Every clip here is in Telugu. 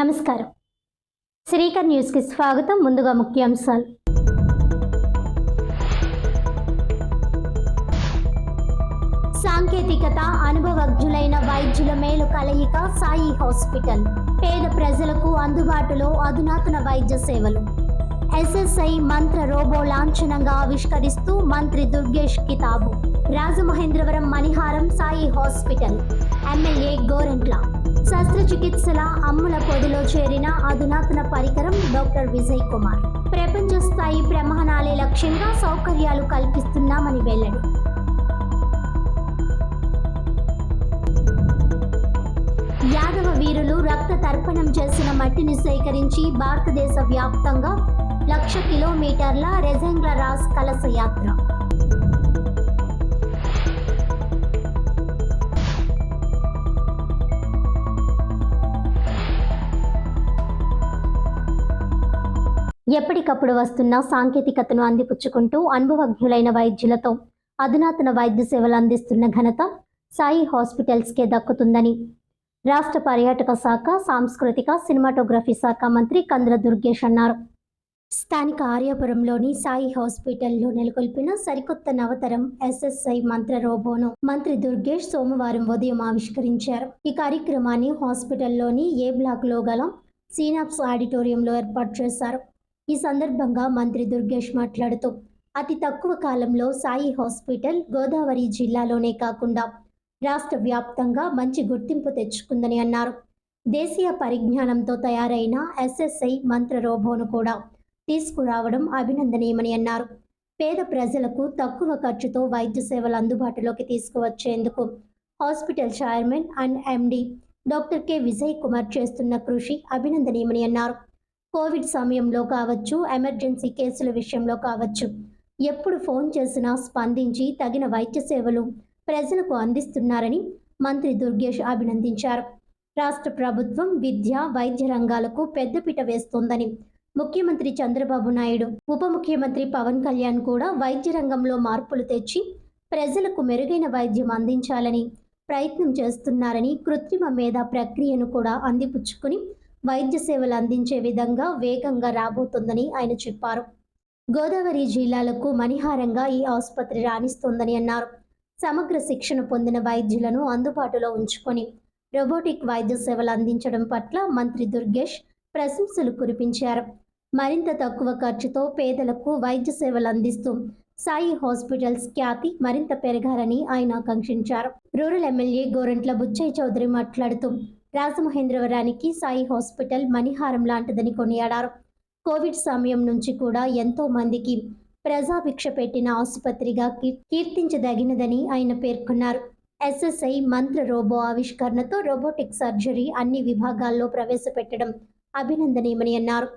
నమస్కారం. శ్రీకర్ న్యూస్కి స్వాగతం. ముందుగా ముఖ్యాంశాలు. సాంకేతికత, అనుభవజ్ఞులైన వైద్యుల మేలు కలయిక సాయి హాస్పిటల్. పేద ప్రజలకు అందుబాటులో అధునాతన వైద్య సేవలు. ఎస్ఎస్ఐ మంత్ర రోబో లాంఛనంగా ఆవిష్కరిస్తూ మంత్రి దుర్గేష్ కితాబు. రాజమహేంద్రవరం మణిహారం సాయి హాస్పిటల్. ఎమ్మెల్యే గోరంట్ల. శస్త్రచికిత్సల అమ్ముల పొదిలో చేరిన అధునాతన పరికరం డాక్టర్ విజయ్ కుమార్. ప్రపంచ స్థాయి ప్రమాణాలే లక్ష్యంగా సౌకర్యాలు కల్పిస్తున్నామని వెల్లడి. యాదవ వీరులు రక్త తర్పణం చేసిన మట్టిని సేకరించి భారతదేశ వ్యాప్తంగా 1,00,000 కిలోమీటర్ల రెజెంగ్ల రాస్ కలస యాత్ర. ఎప్పటికప్పుడు వస్తున్న సాంకేతికతను అందిపుచ్చుకుంటూ అనుభవజ్ఞులైన వైద్యులతో అధునాతన వైద్య సేవలు అందిస్తున్న ఘనత సాయి హాస్పిటల్స్కే దక్కుతుందని రాష్ట్ర పర్యాటక శాఖ, సాంస్కృతిక, సినిమాటోగ్రఫీ శాఖ మంత్రి కంద్ర దుర్గేష్ అన్నారు. స్థానిక ఆర్యాపురంలోని సాయి హాస్పిటల్లో నెలకొల్పిన సరికొత్త నవతరం ఎస్ఎస్ఐ మంత్ర రోబోను మంత్రి దుర్గేష్ సోమవారం ఉదయం ఆవిష్కరించారు. ఈ కార్యక్రమాన్ని హాస్పిటల్లోని ఏ బ్లాక్లో గల సీనాప్స్ ఆడిటోరియంలో ఏర్పాటు చేశారు. ఈ సందర్భంగా మంత్రి దుర్గేష్ మాట్లాడుతూ అతి తక్కువ కాలంలో సాయి హాస్పిటల్ గోదావరి జిల్లాలోనే కాకుండా రాష్ట్ర వ్యాప్తంగా మంచి గుర్తింపు తెచ్చుకుందని అన్నారు. దేశీయ పరిజ్ఞానంతో తయారైన ఎస్ఎస్ఐ మంత్ర రోబోను కూడా తీసుకురావడం అభినందనీయమని అన్నారు. పేద ప్రజలకు తక్కువ ఖర్చుతో వైద్య సేవలు అందుబాటులోకి తీసుకువచ్చేందుకు hospital chairman and MD doctor K Vijay Kumar చేస్తున్న కృషి అభినందనీయమని అన్నారు. కోవిడ్ సమయంలో కావచ్చు, ఎమర్జెన్సీ కేసుల విషయంలో కావచ్చు, ఎప్పుడు ఫోన్ చేసినా స్పందించి తగిన వైద్య సేవలు ప్రజలకు అందిస్తున్నారని మంత్రి దుర్గేష్ అభినందించారు. రాష్ట్ర ప్రభుత్వం విద్య, వైద్య రంగాలకు పెద్దపీట వేస్తోందని ముఖ్యమంత్రి చంద్రబాబు నాయుడు, ఉప ముఖ్యమంత్రి పవన్ కళ్యాణ్ కూడా వైద్య రంగంలో మార్పులు తెచ్చి ప్రజలకు మెరుగైన వైద్యం అందించాలని ప్రయత్నం చేస్తున్నారని, కృత్రిమ మేధ ప్రక్రియను కూడా అందిపుచ్చుకుని వైద్య సేవలు అందించే విధంగా వేగంగా రాబోతోందని ఆయన చెప్పారు. గోదావరి జిల్లాలకు మణిహారంగా ఈ ఆసుపత్రి రాణిస్తోందని అన్నారు. సమగ్ర శిక్షణ పొందిన వైద్యులను అందుబాటులో ఉంచుకొని రోబోటిక్ వైద్య సేవలు అందించడం పట్ల మంత్రి దుర్గేష్ ప్రశంసలు కురిపించారు. మరింత తక్కువ ఖర్చుతో పేదలకు వైద్య సేవలు అందిస్తూ సాయి హాస్పిటల్స్ ఖ్యాతి మరింత పెరగాలని ఆయన ఆకాంక్షించారు. రూరల్ ఎమ్మెల్యే గోరంట్ల బుచ్చయ్య చౌదరి మాట్లాడుతూ రాజమహేంద్రవరానికి సాయి హాస్పిటల్ మణిహారం లాంటిదని కొనియాడారు. కోవిడ్ సమయం నుంచి కూడా ఎంతో మందికి ప్రజాభిక్ష పెట్టిన ఆసుపత్రిగా కీర్తించదగినదని ఆయన పేర్కొన్నారు. ఎస్ఎస్ఐ మంత్ర రోబో ఆవిష్కరణతో రోబోటిక్ సర్జరీ అన్ని విభాగాల్లో ప్రవేశపెట్టడం అభినందనీయమని అన్నారు.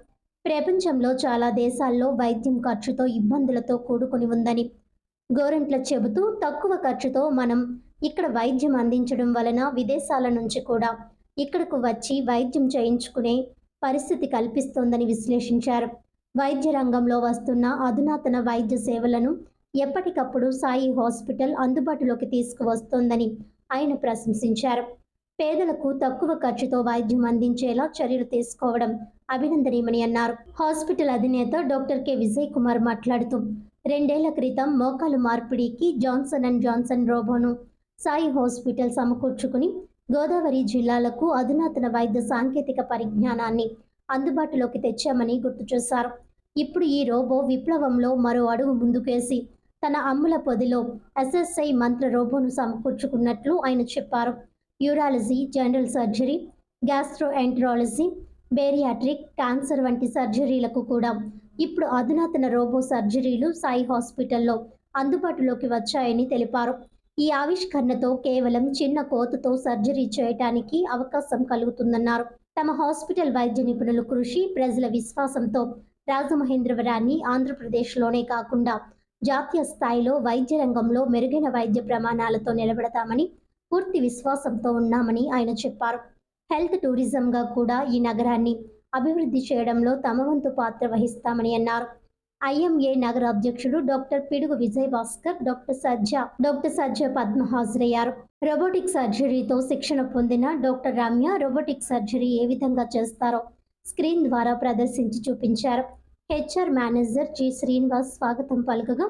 ప్రపంచంలో చాలా దేశాల్లో వైద్యం ఖర్చుతో ఇబ్బందులతో కూడుకుని ఉందని గోరంట్ల చెబుతూ తక్కువ ఖర్చుతో మనం ఇక్కడ వైద్యం అందించడం వలన విదేశాల నుంచి కూడా ఇక్కడకు వచ్చి వైద్యం చేయించుకునే పరిస్థితి కల్పిస్తోందని విశ్లేషించారు. వైద్య రంగంలో వస్తున్న అధునాతన వైద్య సేవలను ఎప్పటికప్పుడు సాయి హాస్పిటల్ అందుబాటులోకి తీసుకువస్తోందని ఆయన ప్రశంసించారు. పేదలకు తక్కువ ఖర్చుతో వైద్యం అందించేలా చర్యలు తీసుకోవడం అభినందనీయమని అన్నారు. హాస్పిటల్ అధినేత డాక్టర్ కె విజయ్ కుమార్ మాట్లాడుతూ 2 ఏళ్ల క్రితం మోకాలు మార్పిడికి జాన్సన్ అండ్ జాన్సన్ రోబోను సాయి హాస్పిటల్ సమకూర్చుకుని గోదావరి జిల్లాలకు అధునాతన వైద్య సాంకేతిక పరిజ్ఞానాన్ని అందుబాటులోకి తెచ్చామని గుర్తు చేశారు. ఇప్పుడు ఈ రోబో విప్లవంలో మరో అడుగు ముందుకేసి తన అమ్ముల పొదిలో ఎస్ఎస్ఐ మంత్ర రోబోను సమకూర్చుకున్నట్లు ఆయన చెప్పారు. Urology, general surgery, gastroenterology, bariatric, cancer వంటి సర్జరీలకు కూడా ఇప్పుడు అధునాతన రోబో సర్జరీలు సాయి హాస్పిటల్లో అందుబాటులోకి వచ్చాయని తెలిపారు. ఈ ఆవిష్కరణతో కేవలం చిన్న కోతతో సర్జరీ చేయటానికి అవకాశం కలుగుతుందన్నారు. తమ హాస్పిటల్ వైద్య నిపుణుల కృషి, ప్రజల విశ్వాసంతో రాజమహేంద్రవరాన్ని ఆంధ్రప్రదేశ్లోనే కాకుండా జాతీయ స్థాయిలో వైద్య రంగంలో మెరుగైన వైద్య ప్రమాణాలతో నిలబెడతామని పూర్తి విశ్వాసంతో ఉన్నామని ఆయన చెప్పారు. హెల్త్ టూరిజంగా కూడా ఈ నగరాన్ని అభివృద్ధి చేయడంలో తమ వంతు పాత్ర వహిస్తామని అన్నారు. ఐఎంఏ నగర అధ్యక్షుడు డాక్టర్ పిడుగు విజయ్ భాస్కర్, డాక్టర్ సజ్జ పద్మ హాజరయ్యారు. రోబోటిక్ సర్జరీతో శిక్షణ పొందిన డాక్టర్ రమ్య రోబోటిక్ సర్జరీ ఏ విధంగా చేస్తారో స్క్రీన్ ద్వారా ప్రదర్శించి చూపించారు. హెచ్ఆర్ మేనేజర్ జి శ్రీనివాస్ స్వాగతం పలుకగా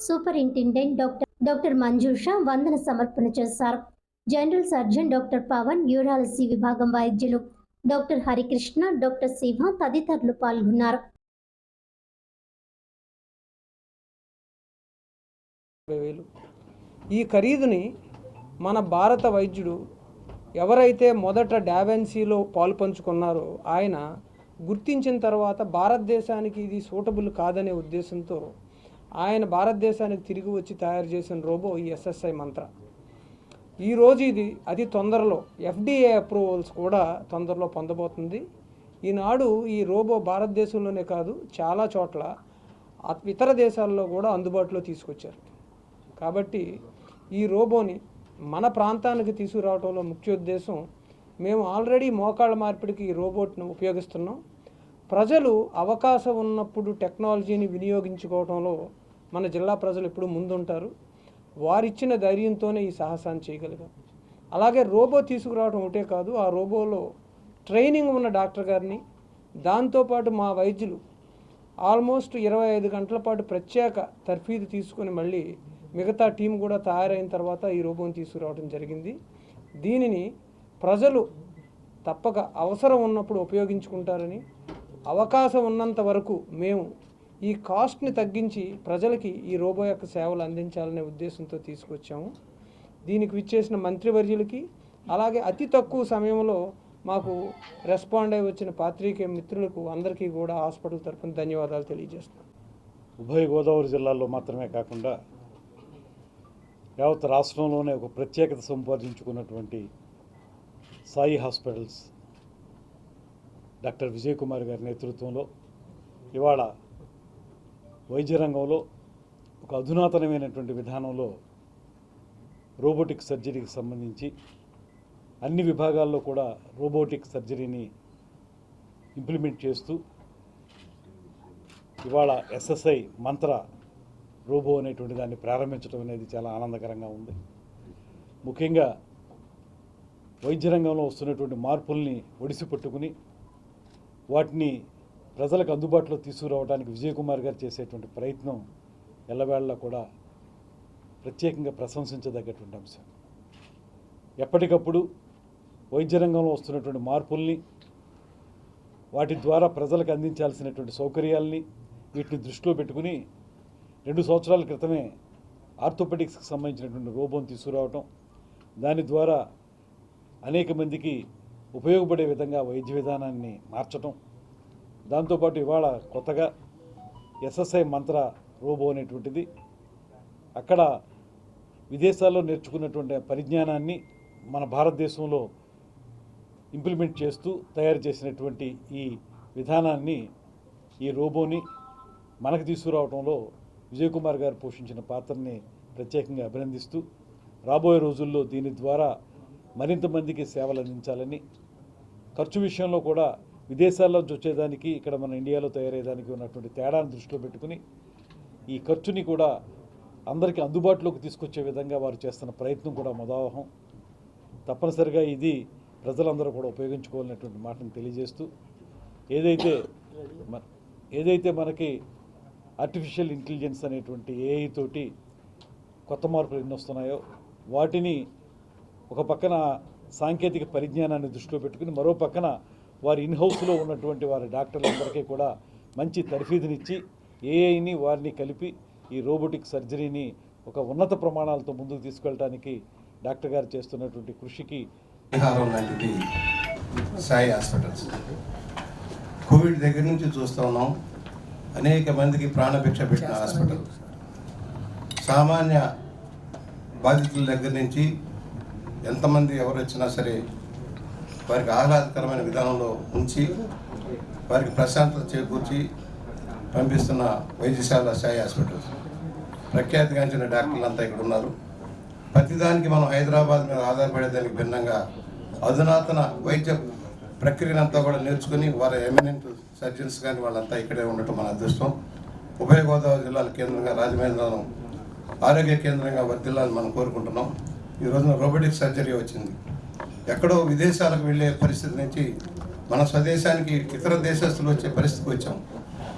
సూపరింటెండెంట్ డాక్టర్ మంజుష వందన సమర్పణ చేశారు. General surgeon doctor Pavan, urology విభాగం వైద్యులు డాక్టర్ హరికృష్ణ, డాక్టర్ శివ తదితరులు పాల్గొన్నారు. ఈ ఖరీదుని మన భారత వైద్యుడు ఎవరైతే మొదట డావెన్సీలో పాలుపంచుకున్నారో ఆయన గుర్తించిన తర్వాత భారతదేశానికి ఇది సూటబుల్ కాదనే ఉద్దేశంతో ఆయన భారతదేశానికి తిరిగి వచ్చి తయారు చేసిన రోబో ఈ ఎస్ఎస్ఐ మంత్ర. ఈరోజు ఇది అతి తొందరలో FDA అప్రూవల్స్ కూడా తొందరలో పొందబోతుంది. ఈనాడు ఈ రోబో భారతదేశంలోనే కాదు చాలా చోట్ల ఇతర దేశాల్లో కూడా అందుబాటులో తీసుకొచ్చారు. కాబట్టి ఈ రోబోని మన ప్రాంతానికి తీసుకురావడంలో ముఖ్య ఉద్దేశం, మేము ఆల్రెడీ మోకాళ్ళ మార్పిడికి ఈ రోబోట్ను ఉపయోగిస్తున్నాం. ప్రజలు అవకాశం ఉన్నప్పుడు టెక్నాలజీని వినియోగించుకోవడంలో మన జిల్లా ప్రజలు ఎప్పుడు ముందుంటారు. వారిచ్చిన ధైర్యంతోనే ఈ సాహసాన్ని చేయగలిగాం. అలాగే రోబో తీసుకురావడం ఒకటే కాదు, ఆ రోబోలో ట్రైనింగ్ ఉన్న డాక్టర్ గారిని, దాంతోపాటు మా వైద్యులు ఆల్మోస్ట్ 25 గంటల పాటు ప్రత్యేక తర్ఫీదు తీసుకొని మళ్ళీ మిగతా టీం కూడా తయారైన తర్వాత ఈ రోబోని తీసుకురావడం జరిగింది. దీనిని ప్రజలు తప్పక అవసరం ఉన్నప్పుడు ఉపయోగించుకుంటారని, అవకాశం ఉన్నంత వరకు మేము ఈ కాస్ట్ని తగ్గించి ప్రజలకి ఈ రోబో యొక్క సేవలు అందించాలనే ఉద్దేశంతో తీసుకొచ్చాము. దీనికి విచ్చేసిన మంత్రివర్యులకి, అలాగే అతి తక్కువ సమయంలో మాకు రెస్పాండ్ అయి వచ్చిన పాత్రికేయ మిత్రులకు అందరికీ కూడా హాస్పిటల్ తరఫున ధన్యవాదాలు తెలియజేస్తున్నాం. ఉభయ గోదావరి జిల్లాల్లో మాత్రమే కాకుండా యావత్ రాష్ట్రంలోనే ఒక ప్రత్యేకత సంపాదించుకున్నటువంటి సాయి హాస్పిటల్స్ డాక్టర్ విజయ్ కుమార్ గారి నేతృత్వంలో ఇవాళ వైద్య రంగంలో ఒక అధునాతనమైనటువంటి విధానంలో రోబోటిక్ సర్జరీకి సంబంధించి అన్ని విభాగాల్లో కూడా రోబోటిక్ సర్జరీని ఇంప్లిమెంట్ చేస్తూ ఇవాళ ఎస్ఎస్ఐ మంత్ర రోబో అనేటువంటి దాన్ని ప్రారంభించడం అనేది చాలా ఆనందకరంగా ఉంది. ముఖ్యంగా వైద్య రంగంలో వస్తున్నటువంటి మార్పుల్ని ఒడిసి పట్టుకుని వాటిని ప్రజలకు అందుబాటులో తీసుకురావడానికి విజయ్ కుమార్ గారు చేసేటువంటి ప్రయత్నం ఎల్లవేళలా కూడా ప్రత్యేకంగా ప్రశంసించదగ్గటువంటి అంశం. ఎప్పటికప్పుడు వైద్య రంగంలో వస్తున్నటువంటి మార్పుల్ని, వాటి ద్వారా ప్రజలకు అందించాల్సినటువంటి సౌకర్యాలని వీటిని దృష్టిలో పెట్టుకుని 2 సంవత్సరాల క్రితమే ఆర్థోపెడిక్స్కి సంబంధించినటువంటి రోబోని తీసుకురావటం, దాని ద్వారా అనేక మందికి ఉపయోగపడే విధంగా వైద్య విధానాన్ని మార్చటం, దాంతోపాటు ఇవాళ కొత్తగా ఎస్ఎస్ఐ మంత్ర రోబో అనేటువంటిది అక్కడ విదేశాల్లో నేర్చుకున్నటువంటి పరిజ్ఞానాన్ని మన భారతదేశంలో ఇంప్లిమెంట్ చేస్తూ తయారు చేసినటువంటి ఈ విధానాన్ని, ఈ రోబోని మనకు తీసుకురావడంలో విజయ్ కుమార్ గారు పోషించిన పాత్రని ప్రత్యేకంగా అభినందిస్తూ, రాబోయే రోజుల్లో దీని ద్వారా మరింత మందికి సేవలు అందించాలని, ఖర్చు విషయంలో కూడా విదేశాల్లో వచ్చేదానికి ఇక్కడ మన ఇండియాలో తయారయ్యేదానికి ఉన్నటువంటి తేడాను దృష్టిలో పెట్టుకుని ఈ ఖర్చుని కూడా అందరికీ అందుబాటులోకి తీసుకొచ్చే విధంగా వారు చేస్తున్న ప్రయత్నం కూడా మొదవహం. తప్పనిసరిగా ఇది ప్రజలందరూ కూడా ఉపయోగించుకోవాలనేటువంటి మాటను తెలియజేస్తూ, ఏదైతే మనకి ఆర్టిఫిషియల్ ఇంటెలిజెన్స్ అనేటువంటి AI తోటి కొత్త మార్పులు ఎన్ని వస్తున్నాయో వాటిని ఒక పక్కన సాంకేతిక పరిజ్ఞానాన్ని దృష్టిలో పెట్టుకుని, మరో పక్కన వారి ఇన్హౌస్లో ఉన్నటువంటి వారి డాక్టర్లందరికీ కూడా మంచి తర్ఫీదునిచ్చి AIని వారిని కలిపి ఈ రోబోటిక్ సర్జరీని ఒక ఉన్నత ప్రమాణాలతో ముందుకు తీసుకెళ్ళడానికి డాక్టర్ గారు చేస్తున్నటువంటి కృషికి లాంటిది సాయి హాస్పిటల్స్. కోవిడ్ దగ్గర నుంచి చూస్తూ ఉన్నాం, అనేక మందికి ప్రాణభిక్ష పెట్టిన హాస్పిటల్. సామాన్య బాధితుల దగ్గర నుంచి ఎంతమంది ఎవరు వచ్చినా సరే వారికి ఆహ్లాదకరమైన విధానంలో ఉంచి వారికి ప్రశాంతత చేకూర్చి పంపిస్తున్న వైద్యశాల సాయి హాస్పిటల్స్. ప్రఖ్యాతిగాంచిన డాక్టర్లు అంతా ఇక్కడ ఉన్నారు. ప్రతిదానికి మనం హైదరాబాద్ మీద ఆధారపడేదానికి భిన్నంగా అధునాతన వైద్య ప్రక్రియనంతా కూడా నేర్చుకుని వారి ఎమినెంట్ సర్జన్స్ కానీ వాళ్ళంతా ఇక్కడే ఉండటం మన అదృష్టం. ఉభయ గోదావరి జిల్లాల కేంద్రంగా రాజమహేంద్రవరం ఆరోగ్య కేంద్రంగా వర్ధిల్లాలని మనం కోరుకుంటున్నాం. ఈ రోజున రోబోటిక్ సర్జరీ వచ్చింది. ఎక్కడో విదేశాలకు వెళ్ళే పరిస్థితి నుంచి మన స్వదేశానికి ఇతర దేశస్తులు వచ్చే పరిస్థితికి వచ్చాం.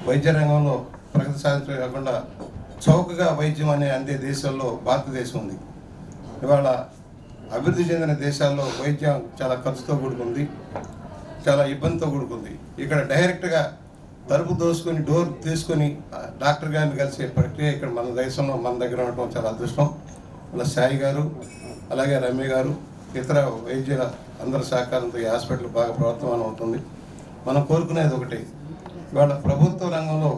వైద్య రంగంలో ప్రగతి సాధించడం కాకుండా చౌకగా వైద్యం అనే అందే దేశాల్లో భారతదేశం ఉంది. ఇవాళ అభివృద్ధి చెందిన దేశాల్లో వైద్యం చాలా ఖర్చుతో కూడుకుంది, చాలా ఇబ్బందితో కూడుకుంది. ఇక్కడ డైరెక్ట్గా తలుపు దోసుకొని డోర్ తీసుకొని డాక్టర్ గారిని కలిసే ప్రక్రియ ఇక్కడ మన దేశంలో మన దగ్గర ఉండటం చాలా అదృష్టం. అలా సాయి గారు, అలాగే రమ్య గారు, ఇతర వైద్యుల అందరి సహకారంతో ఈ హాస్పిటల్ బాగా ప్రవర్తమానం అవుతుంది. మనం కోరుకునేది ఒకటి, ఇవాళ ప్రభుత్వ రంగంలో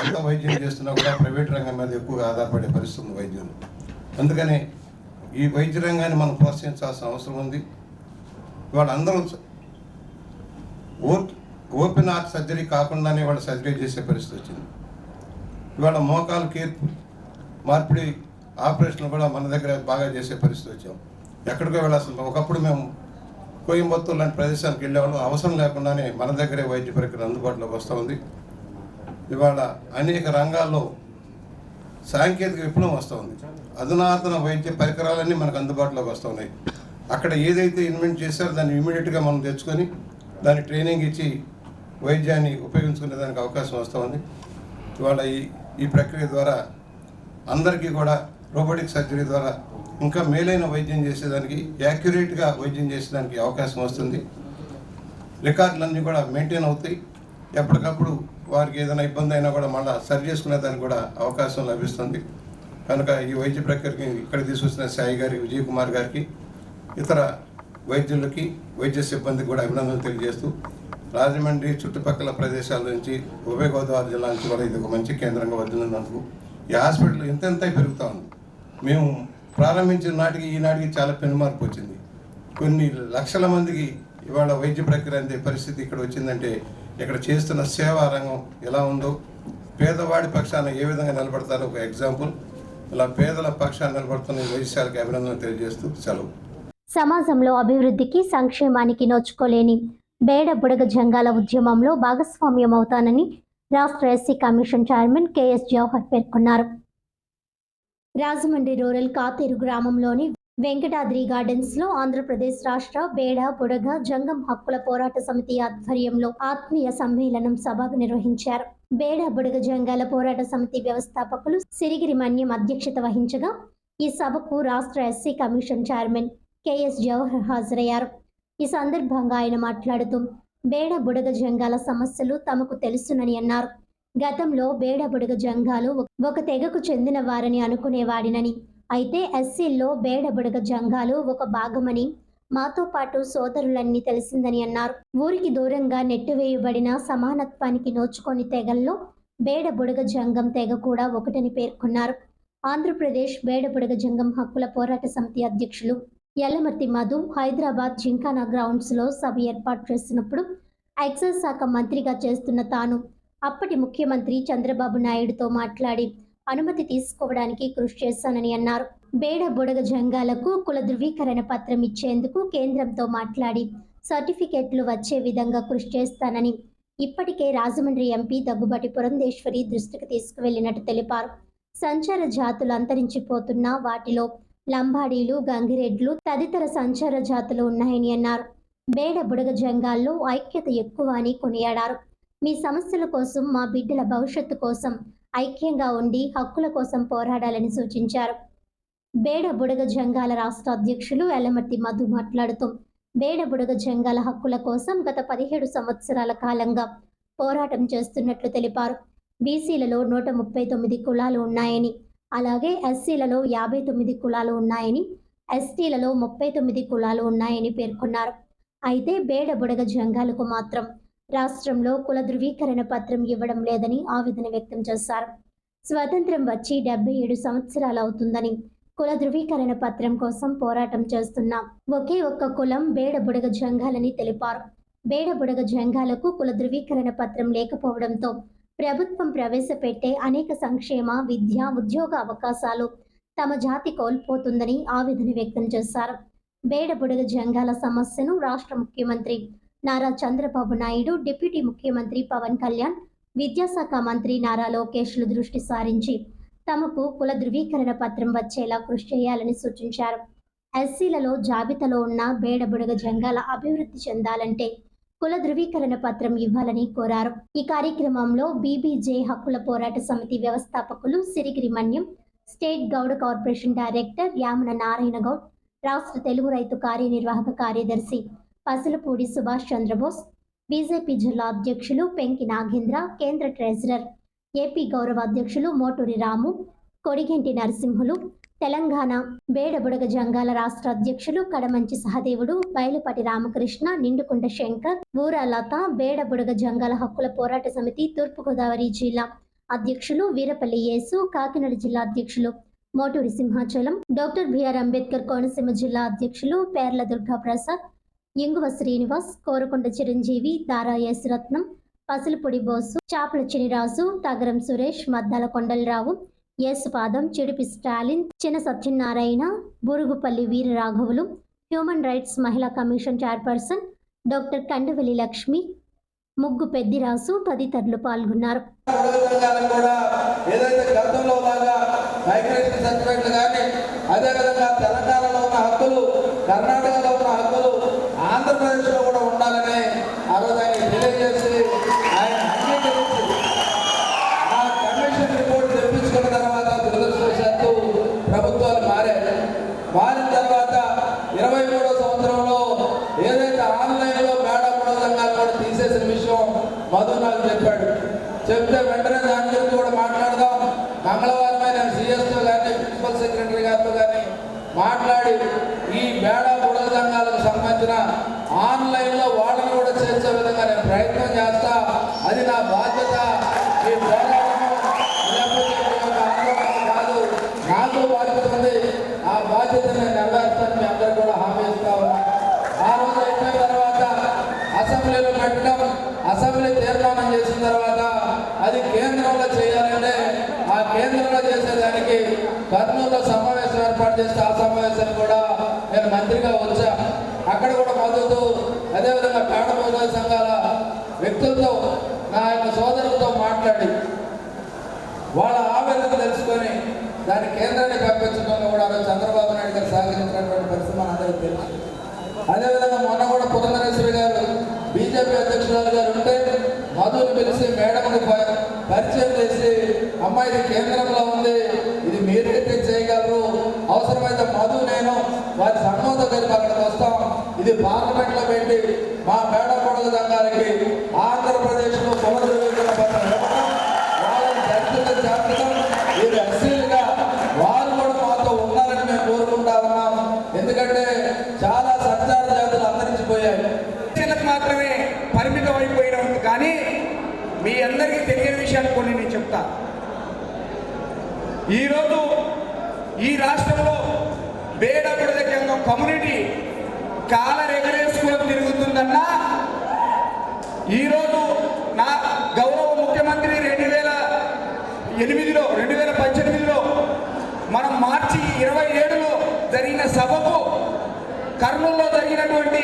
ఎంత వైద్యం చేస్తున్నా కూడా ప్రైవేట్ రంగం మీద ఎక్కువగా ఆధారపడే పరిస్థితి ఉంది వైద్యులు. అందుకని ఈ వైద్య రంగాన్ని మనం ప్రోత్సహించాల్సిన అవసరం ఉంది. ఇవాళ అందరూ ఓపెన్ హార్ట్ సర్జరీ కాకుండానే వాళ్ళు సర్జరీ చేసే పరిస్థితి వచ్చింది. ఇవాళ మోకాలు మార్పిడి ఆపరేషన్లు కూడా మన దగ్గర బాగా చేసే పరిస్థితి వచ్చాం. ఎక్కడికో వెళ్ళాల్సిన, ఒకప్పుడు మేము కోయంబత్తూరు లాంటి ప్రదేశానికి వెళ్ళేవాళ్ళం, అవసరం లేకుండానే మన దగ్గరే వైద్య ప్రక్రియ అందుబాటులోకి వస్తూ ఉంది. ఇవాళ అనేక రంగాల్లో సాంకేతిక విప్లవం వస్తూ ఉంది. అధునాతన వైద్య పరికరాలన్నీ మనకు అందుబాటులోకి వస్తూ ఉన్నాయి. అక్కడ ఏదైతే ఇన్వెంట్ చేశారో దాన్ని ఇమీడియట్గా మనం తెచ్చుకొని దాన్ని ట్రైనింగ్ ఇచ్చి వైద్యాన్ని ఉపయోగించుకునే దానికి అవకాశం వస్తూ ఉంది. ఇవాళ ఈ ప్రక్రియ ద్వారా అందరికీ కూడా రోబోటిక్ సర్జరీ ద్వారా ఇంకా మేలైన వైద్యం చేసేదానికి, యాక్యురేట్గా వైద్యం చేసేదానికి అవకాశం వస్తుంది. రికార్డులన్నీ కూడా మెయింటైన్ అవుతాయి. ఎప్పటికప్పుడు వారికి ఏదైనా ఇబ్బంది అయినా కూడా మళ్ళీ సరి చేసుకునే దానికి కూడా అవకాశం లభిస్తుంది. కనుక ఈ వైద్య ప్రక్రియకి ఇక్కడ తీసుకొచ్చిన సాయి గారి, విజయ్ కుమార్ గారికి, ఇతర వైద్యులకి, వైద్య సిబ్బందికి కూడా అభినందనలు తెలియజేస్తూ, రాజమండ్రి చుట్టుపక్కల ప్రదేశాల నుంచి, ఉభయ గోదావరి జిల్లా నుంచి కూడా ఇది ఒక మంచి కేంద్రంగా వదిలినందుకు ఈ హాస్పిటల్ ఇంత పెరుగుతూ ఉంది. మేము ప్రారంభించిన నాటికి ఈనాటికి చాలా పెనుమార్పు వచ్చింది. కొన్ని లక్షల మందికి ఇవాళ వైద్య ప్రక్రియ అందే పరిస్థితి ఇక్కడ వచ్చిందంటే ఇక్కడ చేస్తున్న సేవా రంగం ఎలా ఉందో, పేదవాడి పక్షాన ఏ విధంగా నిలబడతారో ఒక ఎగ్జాంపుల్. ఇలా పేదల పక్షాన నిలబడుతున్న వైద్యశాలకు అభినందనలు తెలియజేస్తూ సెలవు. సమాజంలో అభివృద్ధికి, సంక్షేమానికి నోచుకోలేని బేడ బుడగ జంగాల ఉద్యమంలో భాగస్వామ్యమవుతానని రాష్ట్ర SC commission chairman KS Jawahar పేర్కొన్నారు. రాజమండ్రి రూరల్ కాతేరు గ్రామంలోని వెంకటాద్రి గార్డెన్స్లో ఆంధ్రప్రదేశ్ రాష్ట్ర బేడ బుడగ జంగం హక్కుల పోరాట సమితి ఆధ్వర్యంలో ఆత్మీయ సమ్మేళనం సభ నిర్వహించారు. బేడ బుడగ జంగాల పోరాట సమితి వ్యవస్థాపకులు సిరిగిరి మన్యం అధ్యక్షత వహించగా ఈ సభకు రాష్ట్ర SC commission chairman KS Jawahar హాజరయ్యారు. ఈ సందర్భంగా ఆయన మాట్లాడుతూ బేడ బుడగ జంగాల సమస్యలు తమకు తెలుసునని అన్నారు. గతంలో బేడ బుడగ జంగాలు ఒక తెగకు చెందిన వారని అనుకునేవాడినని, అయితే ఎస్సీల్లో బేడ బుడగ జంగాలు ఒక భాగమని మాతో పాటు సోదరులన్నీ తెలిసిందని అన్నారు. ఊరికి దూరంగా నెట్టివేయబడిన సమానత్వానికి నోచుకొని తెగల్లో బేడ బుడగ జంగం తెగ కూడా ఒకటని పేర్కొన్నారు. ఆంధ్రప్రదేశ్ బేడ బుడగ జంగం హక్కుల పోరాట సమితి అధ్యక్షులు యల్లమర్తి మధు హైదరాబాద్ జింకానా గ్రౌండ్స్లో సభ ఏర్పాటు చేసినప్పుడు ఎక్సైజ్ శాఖ మంత్రిగా చేస్తున్న తాను అప్పటి ముఖ్యమంత్రి చంద్రబాబు నాయుడుతో మాట్లాడి అనుమతి తీసుకోవడానికి కృషి చేశానని అన్నారు. బేడ బుడగ జంగాలకు కుల ధృవీకరణ పత్రం ఇచ్చేందుకు కేంద్రంతో మాట్లాడి సర్టిఫికెట్లు వచ్చే విధంగా కృషి చేస్తానని ఇప్పటికే రాజమండ్రి ఎంపీ దగ్గుబాటి పురంధేశ్వరి దృష్టికి తీసుకువెళ్లినట్టు తెలిపారు. సంచార జాతులు అంతరించిపోతున్న వాటిలో లంబాడీలు, గంగిరెడ్లు తదితర సంచార జాతులు ఉన్నాయని అన్నారు. బేడ బుడగ జంగాల్లో ఐక్యత ఎక్కువ అని కొనియాడారు. మీ సమస్యల కోసం, మా బిడ్డల భవిష్యత్తు కోసం ఐక్యంగా ఉండి హక్కుల కోసం పోరాడాలని సూచించారు. బేడ బుడగ జంగాల రాష్ట్ర అధ్యక్షులు యల్లమర్తి మధు మాట్లాడుతూ బేడ బుడగ జంగాల హక్కుల కోసం గత 17 సంవత్సరాల కాలంగా పోరాటం చేస్తున్నట్లు తెలిపారు. బీసీలలో 139 కులాలు ఉన్నాయని, అలాగే ఎస్సీలలో 59 కులాలు ఉన్నాయని, ఎస్టీలలో 39 కులాలు ఉన్నాయని పేర్కొన్నారు. అయితే బేడ బుడగ జంగాలకు మాత్రం రాష్ట్రంలో కుల ధృవీకరణ పత్రం ఇవ్వడం లేదని ఆవేదన వ్యక్తం చేశారు. స్వతంత్రం వచ్చి 77 సంవత్సరాలు అవుతుందని, కుల ధృవీకరణ పత్రం కోసం పోరాటం చేస్తున్న ఒకే ఒక్క కులం బేడ బుడగ జంగాలని తెలిపారు. బేడ బుడగ జంగాలకు కుల ధృవీకరణ పత్రం లేకపోవడంతో ప్రభుత్వం ప్రవేశపెట్టే అనేక సంక్షేమ, విద్య, ఉద్యోగ అవకాశాలు తమ జాతి కోల్పోతుందని ఆవేదన వ్యక్తం చేశారు. బేడ బుడగ జంగాల సమస్యను రాష్ట్ర ముఖ్యమంత్రి నారా చంద్రబాబు నాయుడు, డిప్యూటీ ముఖ్యమంత్రి పవన్ కళ్యాణ్, విద్యాశాఖ మంత్రి నారా లోకేష్లు దృష్టి సారించి తమకు కుల ధృవీకరణ పత్రం వచ్చేలా కృషి చేయాలని సూచించారు. ఎస్సీలలో జాబితాలో ఉన్న బేడబుడగ జంగాల అభివృద్ధి చెందాలంటే కుల ధృవీకరణ పత్రం ఇవ్వాలని కోరారు. ఈ కార్యక్రమంలో బీబీజే హక్కుల పోరాట సమితి వ్యవస్థాపకులు Sirigiri Manyam, state Gouda corporation director Yamana Narayana Goud, రాష్ట్ర తెలుగు రైతు కార్యనిర్వాహక కార్యదర్శి పసులపూడి సుభాష్ చంద్రబోస్, బీజేపీ జిల్లా అధ్యక్షులు పెంకి నాగేంద్ర, కేంద్ర ట్రెజరర్ ఏపీ గౌరవ అధ్యక్షులు మోటూరి రాము, కొడిగెంటి నరసింహులు, తెలంగాణ బేడబుడగ జంగాల రాష్ట్ర అధ్యక్షులు కడమంచి సహదేవుడు, బయలుపాటి రామకృష్ణ, నిండుకుంట శంకర్, ఊరాలత, బేడబుడగ జంగాల హక్కుల పోరాట సమితి తూర్పుగోదావరి జిల్లా అధ్యక్షులు వీరపల్లి యేసు, కాకినాడ జిల్లా అధ్యక్షులు మోటూరి సింహాచలం, డాక్టర్ బిఆర్ అంబేద్కర్ కోనసీమ జిల్లా అధ్యక్షులు పేర్ల దుర్గా ప్రసాద్, ఇంగువ శ్రీనివాస్, కోరకొండ చిరంజీవి, దారా యేసురత్నం, పసులపూడి బోసు, చాపల చినిరాజు, తగరం సురేష్, మద్దాల కొండలరావు, యేసుపాదం, చిడిపి స్టాలిన్, చిన్న సత్యనారాయణ, బురుగుపల్లి వీరరాఘవులు, హ్యూమన్ రైట్స్ మహిళా commission chairperson doctor Kandavelli Lakshmi, ముగ్గు పెద్దిరాసు తదితరులు పాల్గొన్నారు. కర్ణాటకలో ఉన్న హక్కులు ఆంధ్రప్రదేశ్లో కూడా ఉండాలని ఆ రోజు ఆయన తెలియజేసి ఆయన అంగీకరించి ఆ కమిషన్ రిపోర్ట్ తెప్పించుకున్న తర్వాత దురదృష్టవశాత్తు ప్రభుత్వాలు మారిన తర్వాత 23వ సంవత్సరంలో ఏదైతే ఆన్లైన్లో బేడబుడగ సంఘాలు కూడా తీసేసిన విషయం మధు నాకు చెప్పాడు. చెప్తే వెంటనే దాని గురించి కూడా మాట్లాడదాం. మంగళవారమే నేను సిఎస్తో కానీ ప్రిన్సిపల్ సెక్రటరీ గారితో కానీ మాట్లాడి ఈ బేడబుడగ సంఘాలకు సంబంధించిన ఆన్లైన్లో వాళ్ళని కూడా చేర్చే విధంగా నేను ప్రయత్నం చేస్తా. అది నా బాధ్యత. ఈ పోరాటము కాదు, నాకు బాధ్యత ఉంది. ఆ బాధ్యత నేను నెరవేర్స్తాను. మీ అందరూ కూడా హామీ ఇస్తా ఉన్నా. ఆ రోజు అయిపోయిన తర్వాత అసెంబ్లీలో పెట్టడం, అసెంబ్లీ తీర్మానం చేసిన తర్వాత అది కేంద్రంలో చేయాలంటే ఆ కేంద్రంలో చేసేదానికి కర్నూలులో సమావేశం ఏర్పాటు చేస్తే ఆ సమావేశాన్ని కూడా నేను మంత్రిగా వచ్చా. అక్కడ కూడా మద్దతు, అదేవిధంగా బేడబుడగ సంఘాల వ్యక్తులతో నా యొక్క సోదరులతో మాట్లాడి వాళ్ళ ఆవేదన తెలుసుకొని దాన్ని కేంద్రాన్ని పంపించడంలో కూడా చంద్రబాబు నాయుడు గారు సహకరించినటువంటి పరిస్థితి మనందరికీ తెలుసు. అదేవిధంగా మొన్న కూడా పురంధరేశ్వరి గారు బీజేపీ అధ్యక్షురాలు గారు ఉంటే మధుని పిలిచి మేడంకు పరిచయం చేసి, అమ్మ ఇది కేంద్రంలో ఉంది, ఇది మీరైతే చేయగలరు, అవసరమైతే మధు నేను వారి సంఘంతో కలిపి అక్కడికి వస్తాం, ఇది పార్లమెంట్లో పెట్టి మా బేడబుడగ సంఘాలకి ఆంధ్రప్రదేశ్లో పునర్వివేచన పత్రం ఇవ్వడం, వాళ్ళని చర్చలు చేర్చడం, వీరు ఎస్సీలుగా వారు కూడా మాతో ఉన్నారని మేము కోరుకుంటా ఉన్నాం. ఎందుకంటే చాలా సంచార జాతులు అంతరించిపోయాయి, మాత్రమే పరిమితం అయిపోయిన కానీ మీ అందరికీ తెలియని విషయాలు కొన్ని నేను చెప్తా. ఈరోజు ఈ రాష్ట్రంలో బేడబుడగ సంఘం కమ్యూనిటీ కాలరెగరేసుకుని తిరుగుతుందన్నా ఈరోజు నా గౌరవ ముఖ్యమంత్రి 2018లో మనం మార్చి 27లో జరిగిన సభకు, కర్నూలులో జరిగినటువంటి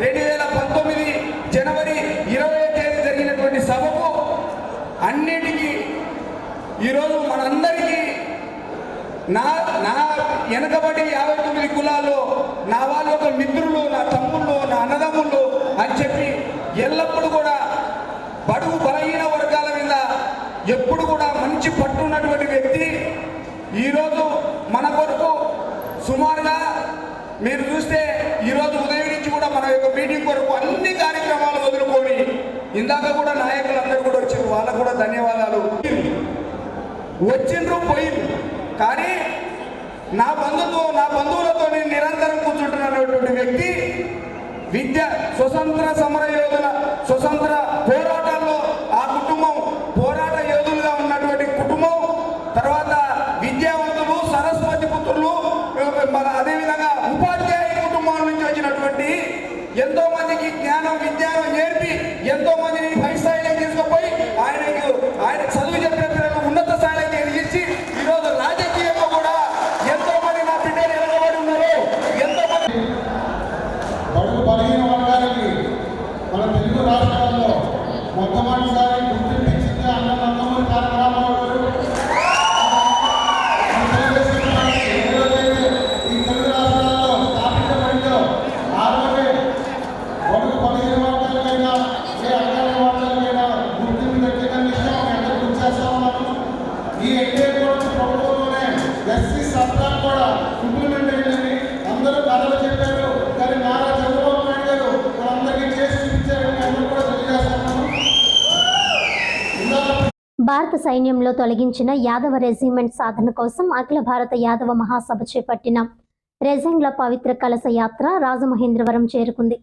2019 జనవరి 20వ తేదీ జరిగినటువంటి సభకు అన్నిటికీ ఈరోజు మనందరికీ నా వెనకబడి 59 కులాల్లో నా వాళ్ళ ఒక మిత్రులు, నా తమ్ముళ్ళు, నా అన్నదమ్ముళ్ళు అని చెప్పి ఎల్లప్పుడూ కూడా బడుగు బలహీన వర్గాల మీద ఎప్పుడు కూడా మంచి పట్టున్నటువంటి వ్యక్తి ఈరోజు మన కొరకు సుమారుగా మీరు చూస్తే ఈరోజు ఉదయం నుంచి కూడా మన యొక్క మీటింగ్ కొరకు అన్ని కార్యక్రమాలు వదులుకొని ఇందాక కూడా నాయకులందరూ కూడా వచ్చారు, వాళ్ళకు కూడా ధన్యవాదాలు. వచ్చిండ్రు పోయిండ్రు, కానీ నా బంధువులతో నేను నిరంతరం కూర్చుంటున్నటువంటి వ్యక్తి స్వతంత్ర సమర యోధుల స్వతంత్ర పోరాటాల్లో ఆ కుటుంబం పోరాట యోధులుగా ఉన్నటువంటి కుటుంబం, తర్వాత విద్యావంతులు, సరస్వతి పుత్రులు, అదేవిధంగా ఉపాధ్యాయ కుటుంబాల నుంచి వచ్చినటువంటి ఎంతో మందికి విజ్ఞానం నేర్పి ఎంతో మందిని పై స్థాయిలోకి తీసుకుపోయి ఆయన చదువు చెప్పిన పిల్లలు ఉన్నత స్థాయిలోకి ఎదిగించి ఈరోజు రాజకీయంలో కూడా ఎంతో మంది నా బిడ్డలు ఎలగబడి ఉన్నారు. ఎంతో మంది బడుగు బలహీన వర్గాలకి మన తెలుగు రాష్ట్రాల్లో మొట్టమొదటిసారి గుర్తింపు ఇచ్చింది ఎస్సీ సప్లాన్ కూడా ఇంప్లిమెంట్ అయ్యిందని అందరూ కథలు చెప్పారు. కానీ నారా చంద్రబాబు నాయుడు గారు వాళ్ళందరికీ చేసి చూపించారని అందరూ కూడా తెలియజేస్తున్నాము. భారత సైన్యంలో తొలగించిన యాదవ రెజిమెంట్ సాధన కోసం అఖిల భారత యాదవ మహాసభ చేపట్టిన రెజెంగ్ల పవిత్ర కలశ యాత్ర రాజమహేంద్రవరం చేరుకుంది.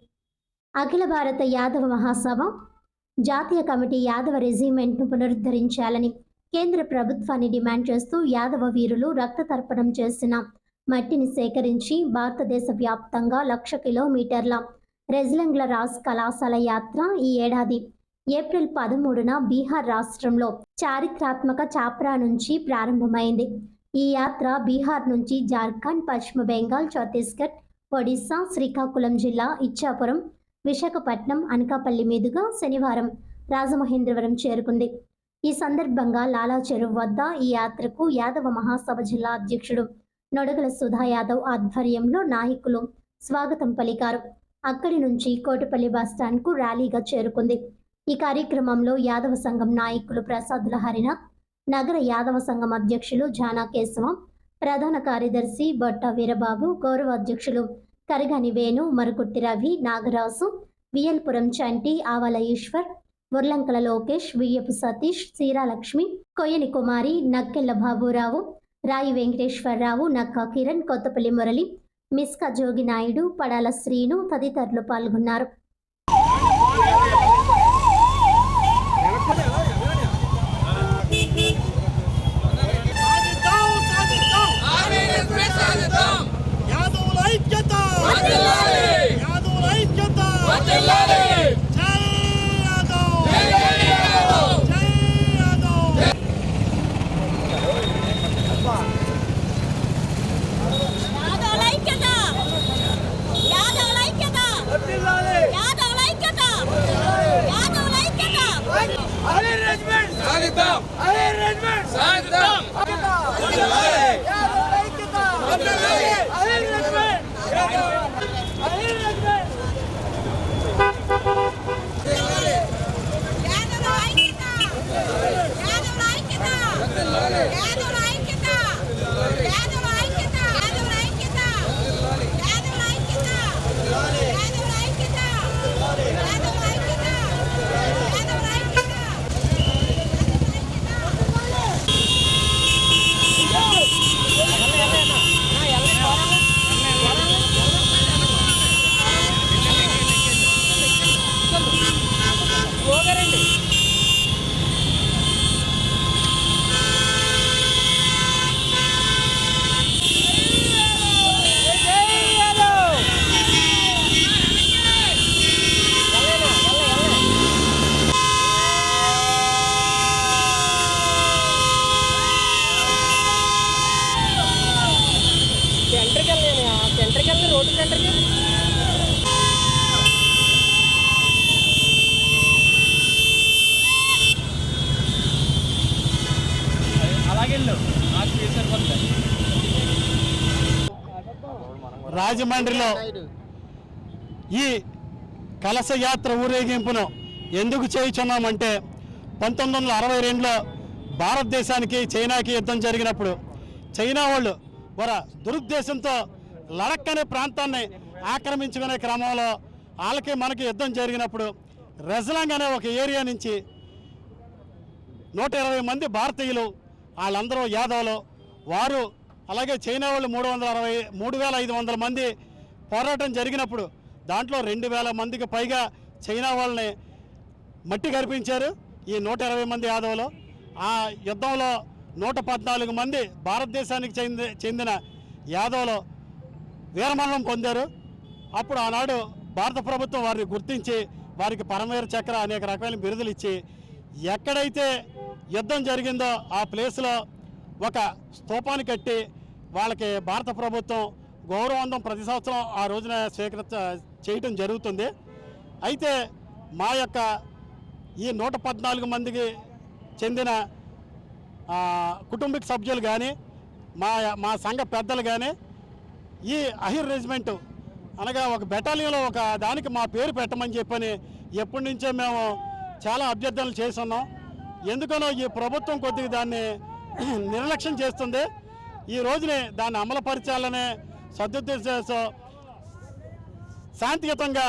అఖిల భారత యాదవ మహాసభ జాతీయ కమిటీ యాదవ రెజిమెంట్ను పునరుద్ధరించాలని కేంద్ర ప్రభుత్వాన్ని డిమాండ్ చేస్తూ యాదవ వీరులు రక్త తర్పణం చేసిన మట్టిని సేకరించి భారతదేశ వ్యాప్తంగా 1,00,000 కిలోమీటర్ల రెజ్లింగ్ల రాజ్ కళాశాల యాత్ర ఈ ఏడాది ఏప్రిల్ 13న బీహార్ రాష్ట్రంలో చారిత్రాత్మక చాప్రా నుంచి ప్రారంభమైంది. ఈ యాత్ర బీహార్ నుంచి జార్ఖండ్, పశ్చిమ బెంగాల్, ఛత్తీస్గఢ్, ఒడిశా, శ్రీకాకుళం జిల్లా, ఇచ్చాపురం, విశాఖపట్నం, అనకాపల్లి మీదుగా శనివారం రాజమహేంద్రవరం చేరుకుంది. ఈ సందర్భంగా లాలా చెరువు వద్ద ఈ యాత్రకు యాదవ మహాసభ జిల్లా అధ్యక్షుడు నొడగల సుధా యాదవ్ ఆధ్వర్యంలో నాయకులు స్వాగతం పలికారు. అక్కడి నుంచి కోటపల్లి బస్టాండ్కు ర్యాలీగా చేరుకుంది. ఈ కార్యక్రమంలో యాదవ సంఘం నాయకులు ప్రసాదుల హరినాథ్, నగర యాదవ సంఘం అధ్యక్షులు జానా కేశవం, ప్రధాన కార్యదర్శి బొట్ట వీరబాబు, గౌరవ అధ్యక్షులు కరగాని వేణు, మరుకుర్తి రవి, నాగరాజు, వియల్పురం చంటి, ఆవల ఈశ్వర్, ఉర్లంకల లోకేష్, వియ్యపు సతీష్, సీరాలక్ష్మి, కొయ్యని కుమారి, నక్కెళ్ల బాబురావు, రాయి వెంకటేశ్వరరావు, నక్కా కిరణ్, కొత్తపల్లి మురళి, మిస్కా జోగి నాయుడు, పడాల శ్రీను తదితరులు పాల్గొన్నారు. రాజమండ్రిలో ఈ కలశ యాత్ర ఊరేగింపును ఎందుకు చేయుచున్నామంటే 1962లో భారతదేశానికి చైనాకి యుద్ధం జరిగినప్పుడు చైనా వాళ్ళు వారి దురుద్దేశంతో లడక్ అనే ప్రాంతాన్ని ఆక్రమించుకునే క్రమంలో వాళ్ళకి మనకి యుద్ధం జరిగినప్పుడు రెజ్లాంగ్ అనే ఒక ఏరియా నుంచి 120 మంది భారతీయులు, వాళ్ళందరూ యాదవులు, వారు అలాగే చైనా వాళ్ళు 3,500 మంది పోరాటం జరిగినప్పుడు దాంట్లో 2,000 మందికి పైగా చైనా వాళ్ళని మట్టి కరిపించారు ఈ 120 మంది యాదవులు. ఆ యుద్ధంలో 114 మంది భారతదేశానికి చెందిన యాదవులు వీరమరణం పొందారు. అప్పుడు ఆనాడు భారత ప్రభుత్వం వారిని గుర్తించి వారికి పరమవీర చక్ర అనేక రకాల బిరుదులు ఇచ్చి ఎక్కడైతే యుద్ధం జరిగిందో ఆ ప్లేస్లో ఒక స్తూపాన్ని కట్టి వాళ్ళకి భారత ప్రభుత్వం గౌరవవందం ప్రతి సంవత్సరం ఆ రోజున చేయటం జరుగుతుంది. అయితే మా యొక్క ఈ 114 మందికి చెందిన కుటుంబిక సభ్యులు కానీ మా సంఘ పెద్దలు కానీ ఈ అహిర్ రెజిమెంటు అనగా ఒక బెటాలియన్లో ఒక దానికి మా పేరు పెట్టమని చెప్పని ఎప్పటి నుంచో మేము చాలా అభ్యర్థనలు చేస్తున్నాం. ఎందుకనో ఈ ప్రభుత్వం కొద్దిగా దాన్ని నిర్లక్ష్యం చేస్తుంది. ఈ రోజునే దాన్ని అమలుపరచాలనే సదుద్దేశంతో శాంతియుతంగా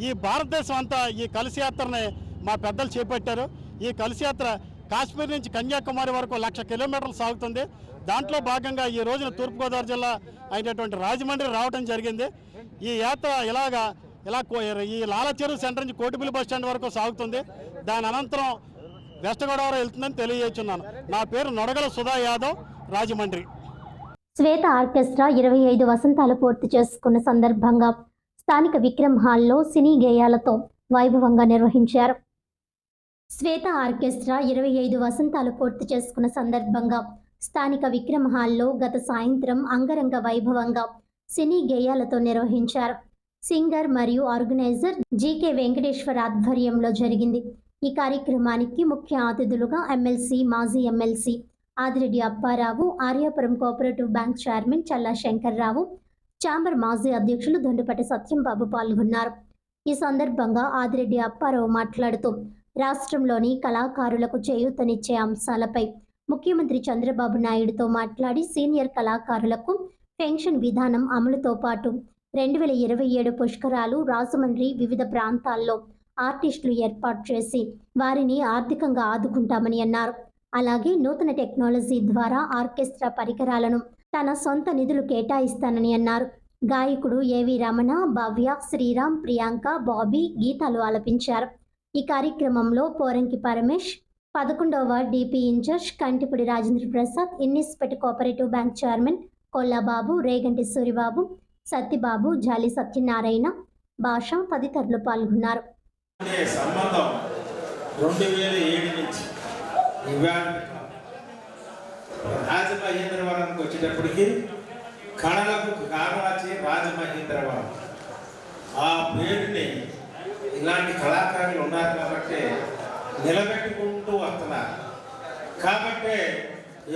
ఈ భారతదేశం అంతా ఈ కలశ యాత్రని మా పెద్దలు చేపట్టారు. ఈ కలశ యాత్ర కాశ్మీర్ నుంచి కన్యాకుమారి వరకు 1,00,000 కిలోమీటర్లు సాగుతుంది. దాంట్లో భాగంగా ఈ రోజున తూర్పుగోదావరి జిల్లా అయినటువంటి రాజమండ్రి రావడం జరిగింది. ఈ యాత్ర ఇలా ఈ లాలచెరువు సెంటర్ నుంచి కోటిపల్లి బస్ స్టాండ్ వరకు సాగుతుంది. దాని అనంతరం వెస్ట్ గోదావరి వెళ్తుందని తెలియజేస్తున్నాను. నా పేరు నొడగల సుధా యాదవ్, రాజమండ్రి. శ్వేత ఆర్కెస్ట్రా 25 వసంతాలు పూర్తి చేసుకున్న సందర్భంగా స్థానిక విక్రమ్ హాల్లో సినీ గేయాలతో వైభవంగా నిర్వహించారు. శ్వేత ఆర్కెస్ట్రా 25 వసంతాలు పూర్తి చేసుకున్న సందర్భంగా స్థానిక విక్రమ్ హాల్లో గత సాయంత్రం అంగరంగ వైభవంగా సినీ గేయాలతో నిర్వహించారు. సింగర్ మరియు ఆర్గనైజర్ జీకే వెంకటేశ్వర్ ఆధ్వర్యంలో జరిగింది. ఈ కార్యక్రమానికి ముఖ్య అతిథులుగా ఎమ్మెల్సీ, మాజీ MLC Adireddy Apparao, Aryapuram cooperative bank chairman Challa Shankarrao, chamber మాజీ అధ్యక్షులు దొండుపటి సత్యంబాబు పాల్గొన్నారు. ఈ సందర్భంగా ఆదిరెడ్డి అప్పారావు మాట్లాడుతూ రాష్ట్రంలోని కళాకారులకు చేయూతనిచ్చే అంశాలపై ముఖ్యమంత్రి చంద్రబాబు నాయుడుతో మాట్లాడి సీనియర్ కళాకారులకు పెన్షన్ విధానం అమలుతో పాటు 2027 పుష్కరాలు, రాజమండ్రి వివిధ ప్రాంతాల్లో ఆర్టిస్టులు ఏర్పాటు చేసి వారిని ఆర్థికంగా ఆదుకుంటామని అన్నారు. అలాగే నూతన టెక్నాలజీ ద్వారా ఆర్కెస్ట్రా పరికరాలను తన సొంత నిధులు కేటాయిస్తానని అన్నారు. గాయకుడు ఏవి రమణ, భవ్య, శ్రీరామ్, ప్రియాంక, బాబీ గీతాలు ఆలపించారు. ఈ కార్యక్రమంలో పోరంకి పరమేష్, 11వ ward DP incharge Kantipudi Rajendra Prasad, Innispeta cooperative bank chairman Kollababu, Reganti Suribabu, Satyababu, Jali Satyanarayana, భాష తదితరులు పాల్గొన్నారు. సంబంధం 2007 నుంచి రాజమహేంద్రవరంకి వచ్చేటప్పటికి కళలకు కారణాచి రాజమహేంద్రవరం ఆ పేరుని ఇలాంటి కళాకారులు ఉన్నారు కాబట్టి నిలబెట్టుకుంటూ వస్తున్నారు. కాబట్టి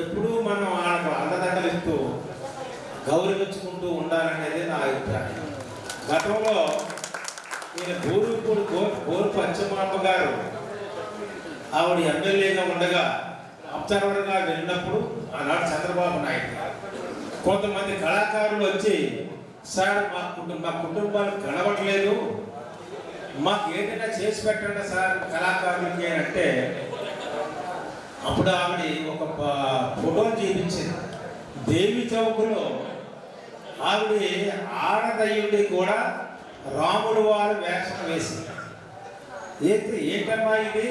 ఎప్పుడూ మనం వాళ్ళకు అండదండలు ఇస్తూ గౌరవించుకుంటూ ఉండాలనేది నా అభిప్రాయం. గతంలో నేను గోరు పచ్చమాంబ గారు ఆవిడ ఎమ్మెల్యేగా ఉండగా అబ్జర్వర్గా వెళ్ళినప్పుడు ఆనాడు చంద్రబాబు నాయుడు కొంతమంది కళాకారులు వచ్చి, సార్ మా కుటుంబాలు కనబడలేదు, మాకు ఏదైనా చేసి పెట్టండి సార్ కళాకారులకి అని అంటే అప్పుడు ఆవిడ ఒక ఫోటో చూపించింది. దేవి చౌకులో ఆవిడ ఆడదయ్యుడి కూడా రాముడు వారు వేషం వేసింది. ఏంటమ్మా ఇది,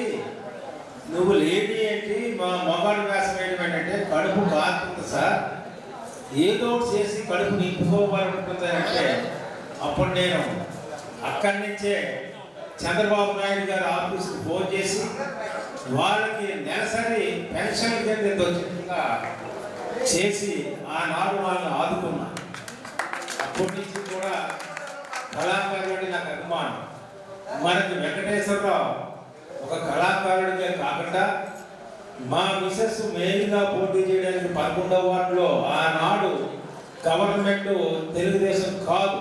నువ్వు లేడీ ఏంటి, మా మగాడు వేషం వేయడం ఏంటంటే కడుపు కాస్తుంది సార్, ఏదో చేసి కడుపు నింపుకోవాలనుకుంది అంటే అప్పుడు నేను అక్కడి నుంచే చంద్రబాబు నాయుడు గారి ఆఫీస్కి ఫోన్ చేసి వాళ్ళకి నెలసరి పెన్షన్ కింద వచ్చినట్టుగా చేసి ఆనాడు వాళ్ళని ఆదుకున్నా. అప్పటి నుంచి కూడా కళాకారుడి నాకు అభిమానం. మనకి వెంకటేశ్వరరావు ఒక కళాకారుడిగా కాకుండా మా మిసెస్ మెయిన్గా పోటీ చేయడానికి 11వ వార్డులో ఆనాడు గవర్నమెంట్ తెలుగుదేశం కాదు.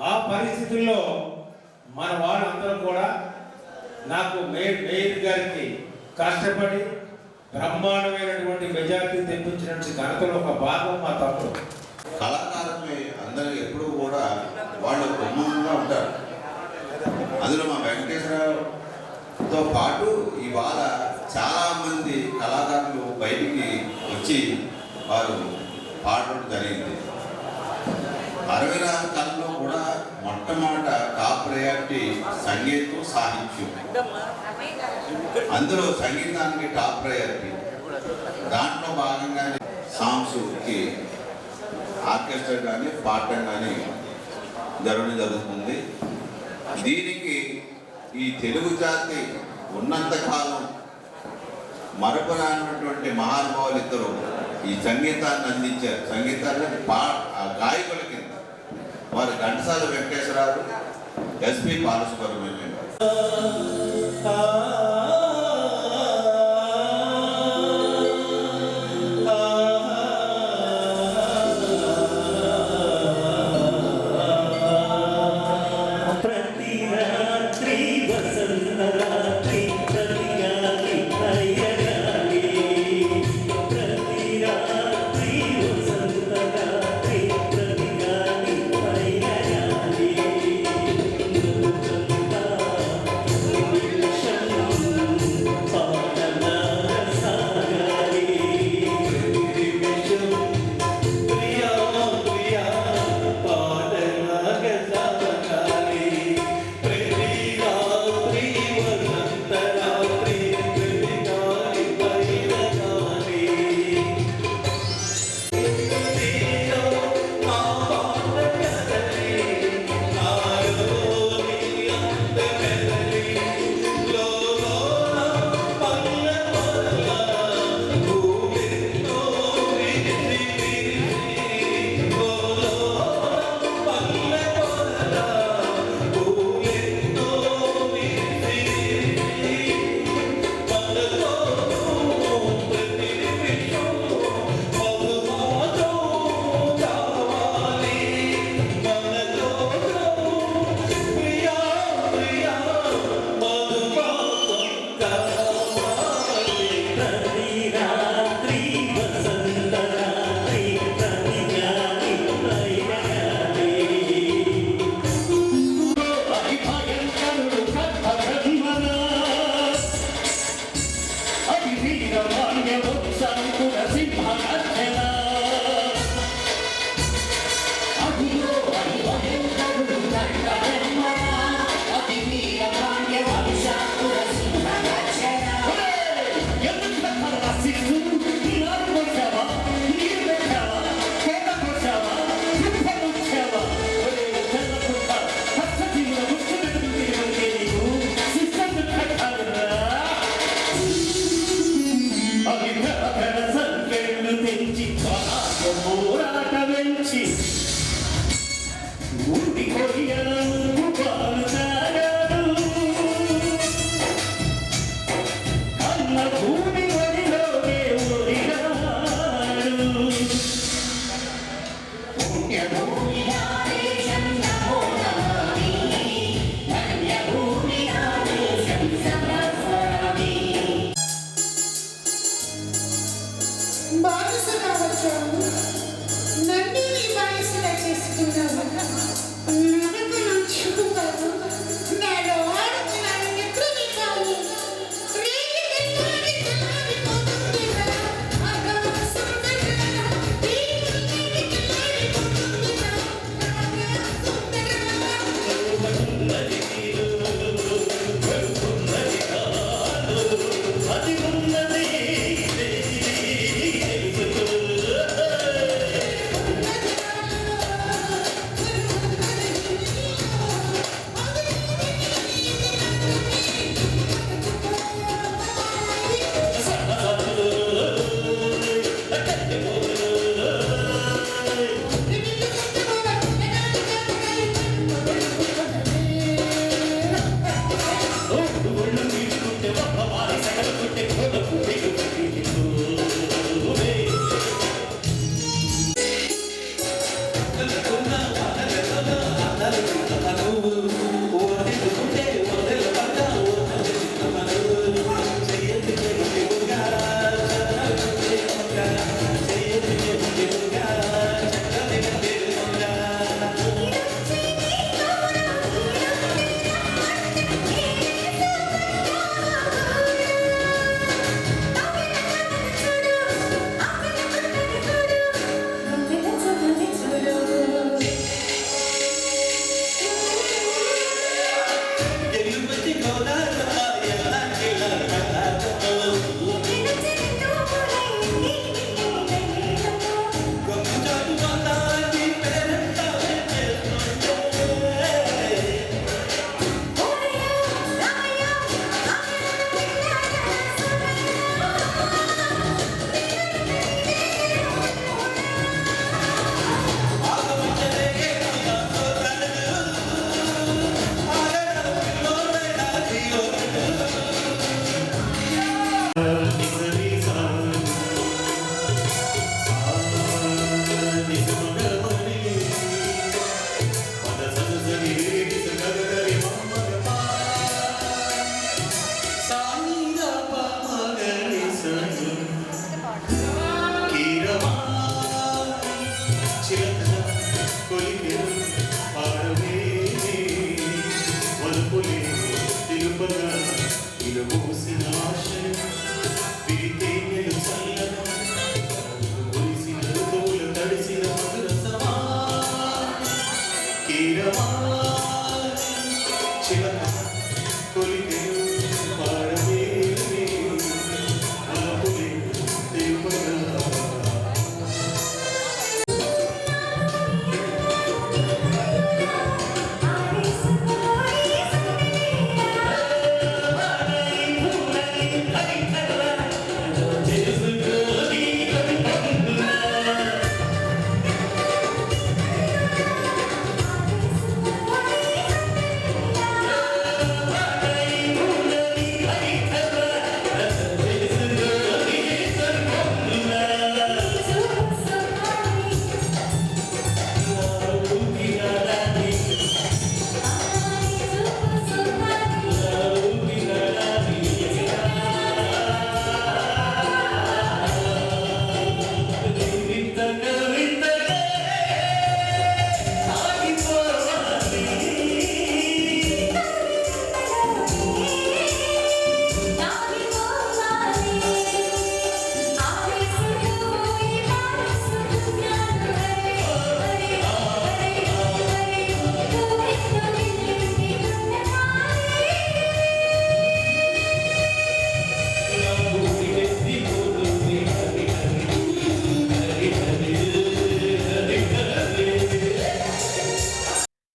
ఆ పరిస్థితుల్లో మన వాళ్ళందరూ కూడా నాకు మేయర్ గారికి కష్టపడి బ్రహ్మాండమైనటువంటి మెజార్టీ తెప్పించినటువంటి ఘనతలో ఒక భాగం మా తప్పుడు. కళాకారులు అందరూ ఎప్పుడూ కూడా వాళ్ళు బ్రహ్మాండంగా ఉంటారు. అందులో మా వెంకటేశ్వరరావుతో పాటు ఇవాళ చాలామంది కళాకారులు బయటికి వచ్చి వారు పాడడం జరిగింది. 60 కళలో కూడా మొట్టమొదట టాప్ ప్రయారిటీ సంగీతం, సాహిత్యం. అందులో సంగీతానికి టాప్ ప్రయారిటీ. దాంట్లో భాగంగానే సాంగ్స్కి ఆర్కెస్ట్రా కానీ పాడటం కానీ జరగడం జరుగుతుంది. దీనికి ఈ తెలుగు జాతి ఉన్నంతకాలం మరపురానటువంటి మహానుభావులు ఇద్దరు ఈ సంగీతాన్ని అందించారు. సంగీతాన్ని గాయకుల కింద వారు ఘంటసాల వెంకటేశ్వరరావు, ఎస్పి బాలసుబ్రహ్మణ్యం. ప్రతి రాత్రి వసంత పోరాట వెంచి ఉండి కొరియను పాలు తాగాడు కన్న భూమి ఒడిలోనే ఒడిగాడు పుణ్యభూమి ఆదేశం నమో నమామి ధన్యభూమి ఆదేశం సమర్పయామి బానిసగా వచ్చావు, నన్ను నీ బానిసగా చేసుకున్నావు. నడక నడుచుకున్నావు, నాలో ఆడుతున్నాను ఎప్పుడు నీ కావు. రేగి తెల్లారి తెల్లారి పోతుందిరా, అగవ సుందరా, రేగి తెల్లారి పోతుందిరా, అగవ సుందరా. ఉన్నది తీరు ఉన్నది కాదు అది ఉన్నది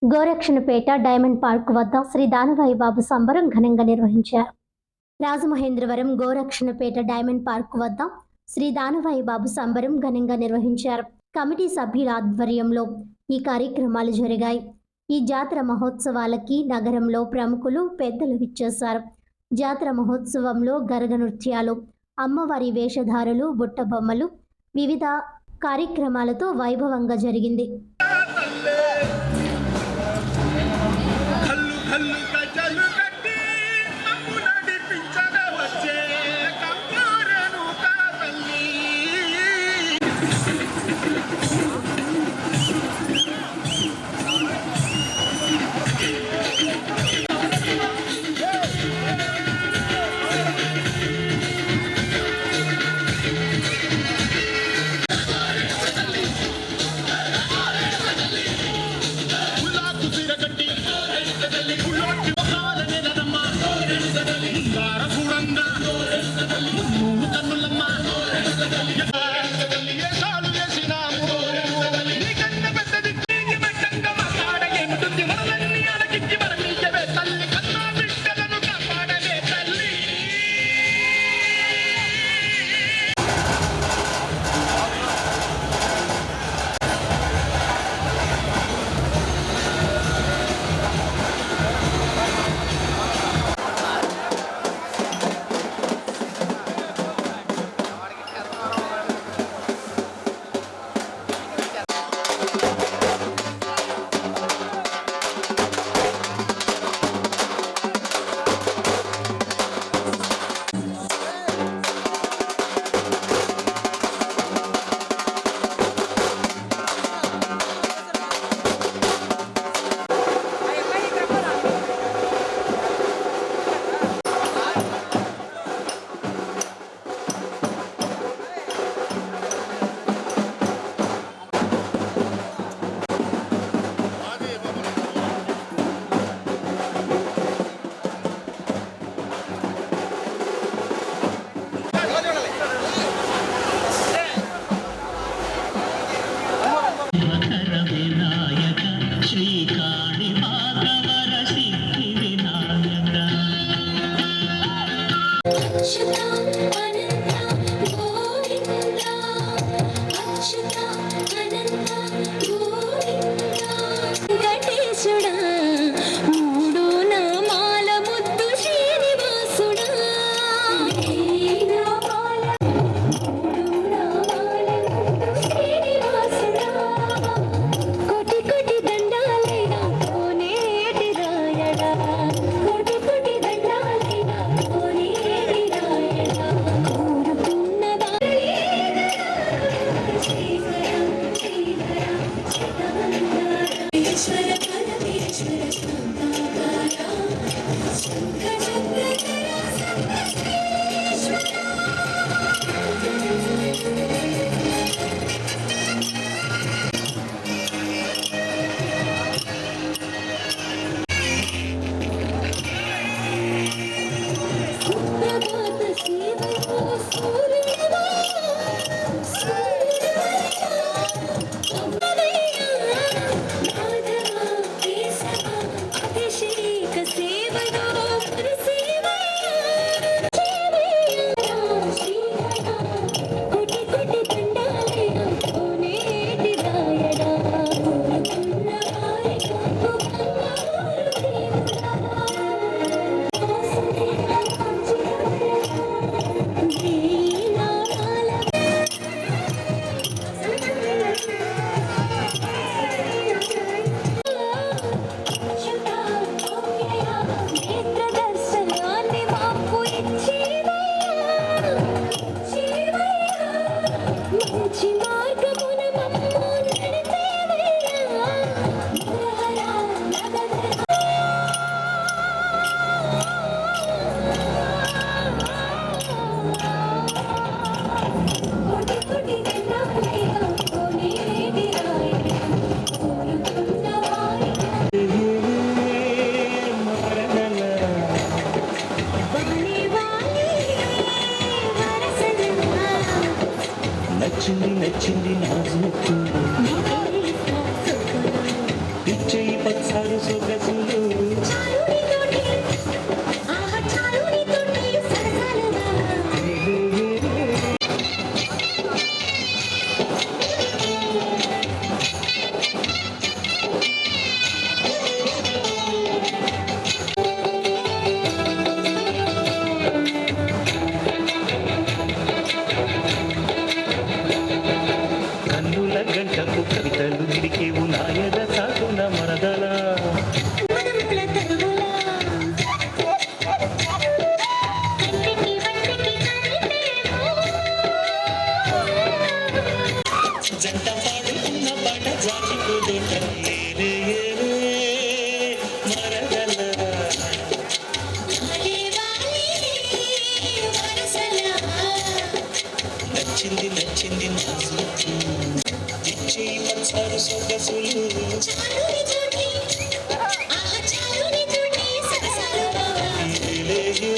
గోరక్షణపేట డైమండ్ పార్క్ వద్ద శ్రీ దానవాయి బాబు సంబరం ఘనంగా నిర్వహించారు. రాజమహేంద్రవరం గోరక్షణపేట డైమండ్ పార్క్ వద్ద శ్రీ దానవాయి బాబు సంబరం ఘనంగా నిర్వహించారు. కమిటీ సభ్యుల ఆధ్వర్యంలో ఈ కార్యక్రమాలు జరిగాయి. ఈ జాతర మహోత్సవాలకి నగరంలో ప్రముఖులు పెద్దలు విచ్చేశారు. జాతర మహోత్సవంలో గరగ నృత్యాలు, అమ్మవారి వేషధారులు, బుట్టబొమ్మలు, వివిధ కార్యక్రమాలతో వైభవంగా జరిగింది. పాడుకున్న పాట జారిపోదుట ఏలే ఏలే మరదలా నచ్చింది నచ్చింది నాజుకు ఇచ్చి పంచారు సొగసులు ఏలే ఏలే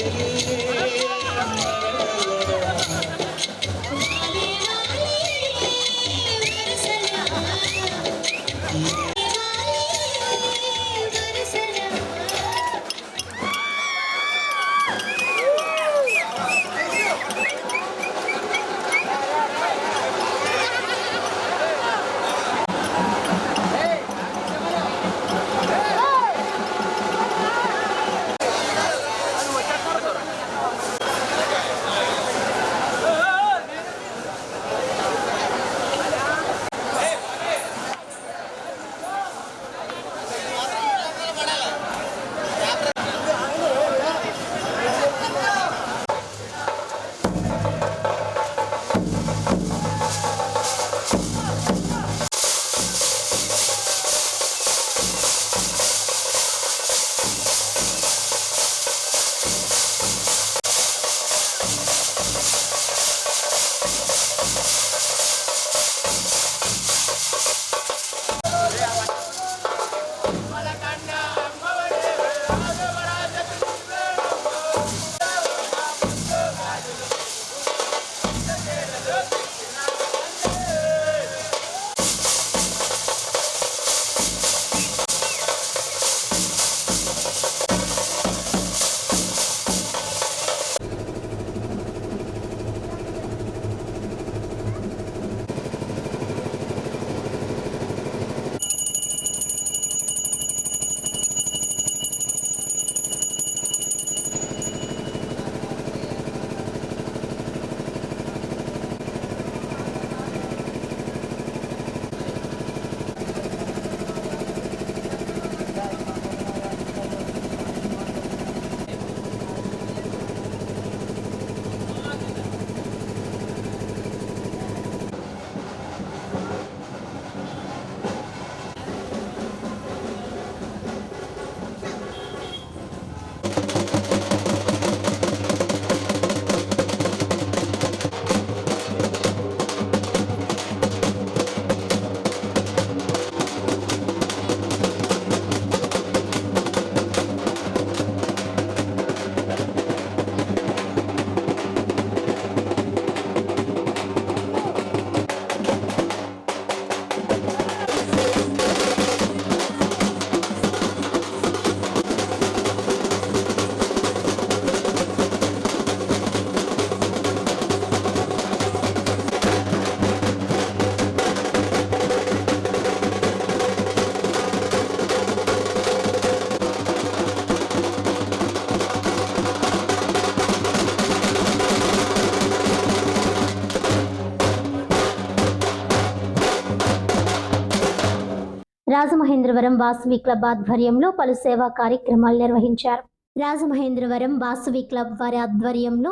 రాజమహేంద్రవరం వాసవి క్లబ్ ఆధ్వర్యంలో పలు సేవా కార్యక్రమాలు నిర్వహించారు. రాజమహేంద్రవరం వాసవి క్లబ్ వారి ఆధ్వర్యంలో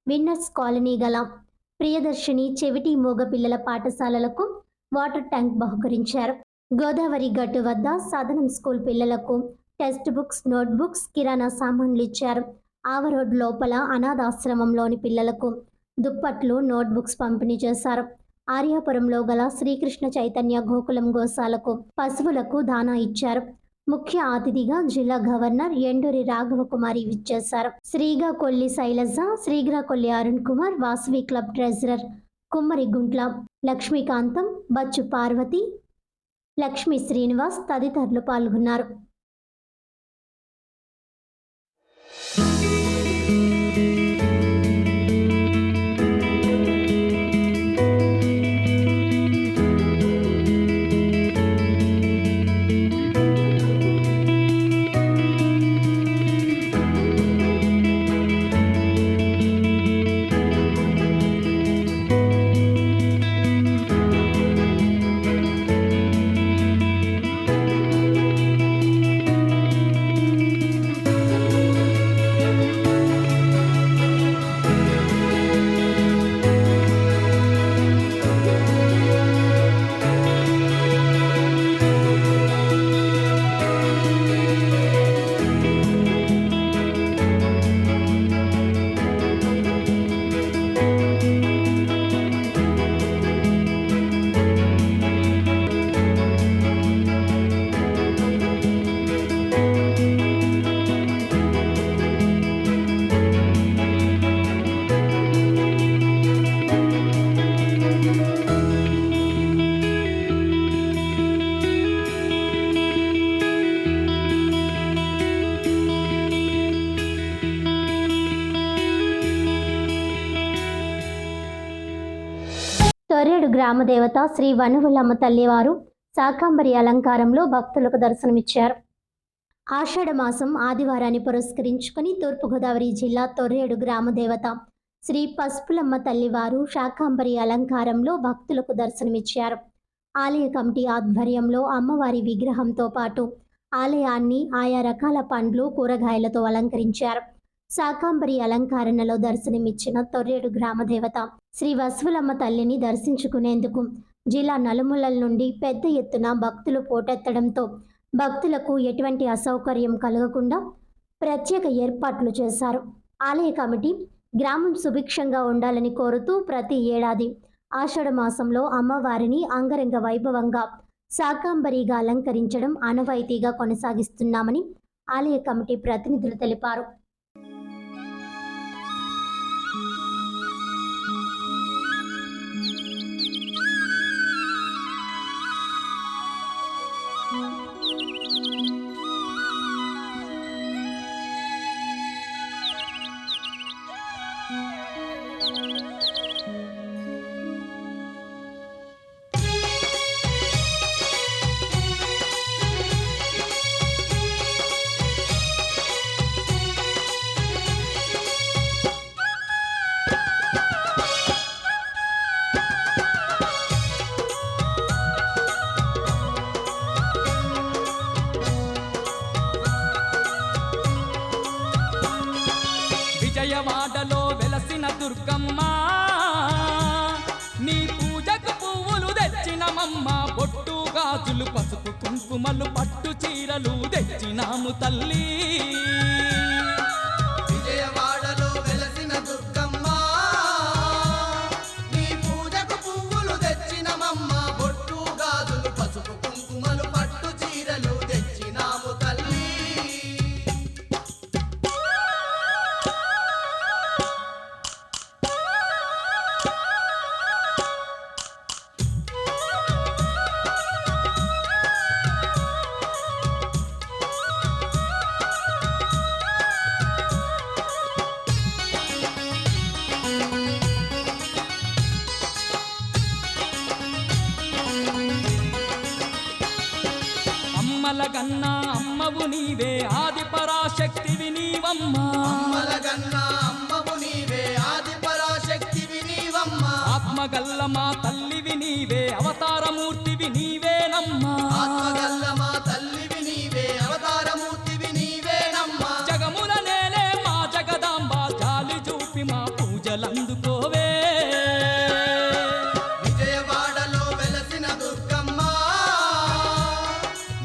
విన్నర్స్ కాలనీ గల ప్రియదర్శిని చెవిటి మూగ పిల్లల పాఠశాలలకు వాటర్ ట్యాంక్ బహుకరించారు. గోదావరి గట్టు వద్ద సదనం స్కూల్ పిల్లలకు టెక్స్ట్ బుక్స్, నోట్ బుక్స్, కిరాణా సామాన్లు ఇచ్చారు. ఆవరోడ్ లోపల అనాథాశ్రమంలోని పిల్లలకు దుప్పట్లు, నోట్ బుక్స్ పంపిణీ చేశారు. ఆర్యాపురంలో గల శ్రీకృష్ణ చైతన్య గోకులం గోశాలకు పశువులకు దానా ఇచ్చారు. ముఖ్య అతిథిగా జిల్లా గవర్నర్ ఎండూరి రాఘవ కుమారి విచ్చేశారు. శ్రీగాకొల్లి శైలజ, శ్రీగాకొల్లి అరుణ్ కుమార్, వాసవి క్లబ్ ట్రెజరర్ కుమ్మరి గుంట్ల లక్ష్మీకాంతం, బచ్చు పార్వతి, లక్ష్మీ శ్రీనివాస్ తదితరులు పాల్గొన్నారు. గ్రామదేవత శ్రీ వనవులమ్మ తల్లివారు శాకాంబరి అలంకారంలో భక్తులకు దర్శనమిచ్చారు. ఆషాఢ మాసం ఆదివారాన్ని పురస్కరించుకుని తూర్పుగోదావరి జిల్లా తొర్రేడు గ్రామదేవత శ్రీ పసుపులమ్మ తల్లివారు శాకాంబరి అలంకారంలో భక్తులకు దర్శనమిచ్చారు. ఆలయ కమిటీ ఆధ్వర్యంలో అమ్మవారి విగ్రహంతో పాటు ఆలయాన్ని ఆయా రకాల పండ్లు కూరగాయలతో అలంకరించారు. శాకాంబరి అలంకరణలో దర్శనమిచ్చిన తొర్రేడు గ్రామదేవత శ్రీ వసువులమ్మ తల్లిని దర్శించుకునేందుకు జిల్లా నలుమూలల నుండి పెద్ద ఎత్తున భక్తులు పోటెత్తడంతో భక్తులకు ఎటువంటి అసౌకర్యం కలగకుండా ప్రత్యేక ఏర్పాట్లు చేశారు. ఆలయ కమిటీ గ్రామం సుభిక్షంగా ఉండాలని కోరుతూ ప్రతి ఏడాది ఆషాఢ మాసంలో అమ్మవారిని అంగరంగ వైభవంగా శాకాంబరిగా అలంకరించడం ఆనవాయితీగా కొనసాగిస్తున్నామని ఆలయ కమిటీ ప్రతినిధులు తెలిపారు. విజయవాడలో వెలసిన దుర్గమ్మ నీ పూజకు పువ్వులు తెచ్చినమమ్మ, బొట్టు గాజులు పసుపు కుంకుమలు పట్టు చీరలు తెచ్చినాము తల్లి. విజయవాడలో వెలసిన దుర్గమ్మ నీ పూజకు పువ్వులు తెచ్చినమమ్మ, బొట్టు గాజులు పసుపు కుంకుమలు పట్టు చీరలు తెచ్చినాము తల్లి. అమ్మలగన్నా అమ్మవు నీవే, ఆది పరాశక్తివి నీవమ్మ. అమ్మలగన్నా అమ్మవు నీవే, ఆది పరాశక్తివి నీవమ్మ. ఆత్మగల్ల మా తల్లివి నీవే, అవతారమూర్తివి నీవేనమ్మా. ఆత్మగల్ల మా తల్లివి నీవే, అవతారమూర్తివి నీవేనమ్మ. జగముల నేలే మా జగదాంబ, జాలి చూపి మా పూజలందుకోవే. విజయవాడలో వెలసిన దుర్గమ్మ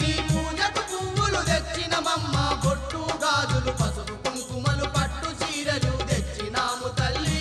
నీ పూజకు పువ్వులు తెచ్చినమమ్మ, బొట్టు గాజులు పసుపు కుంకుమలు పట్టు చీరలు తెచ్చినాము తల్లి.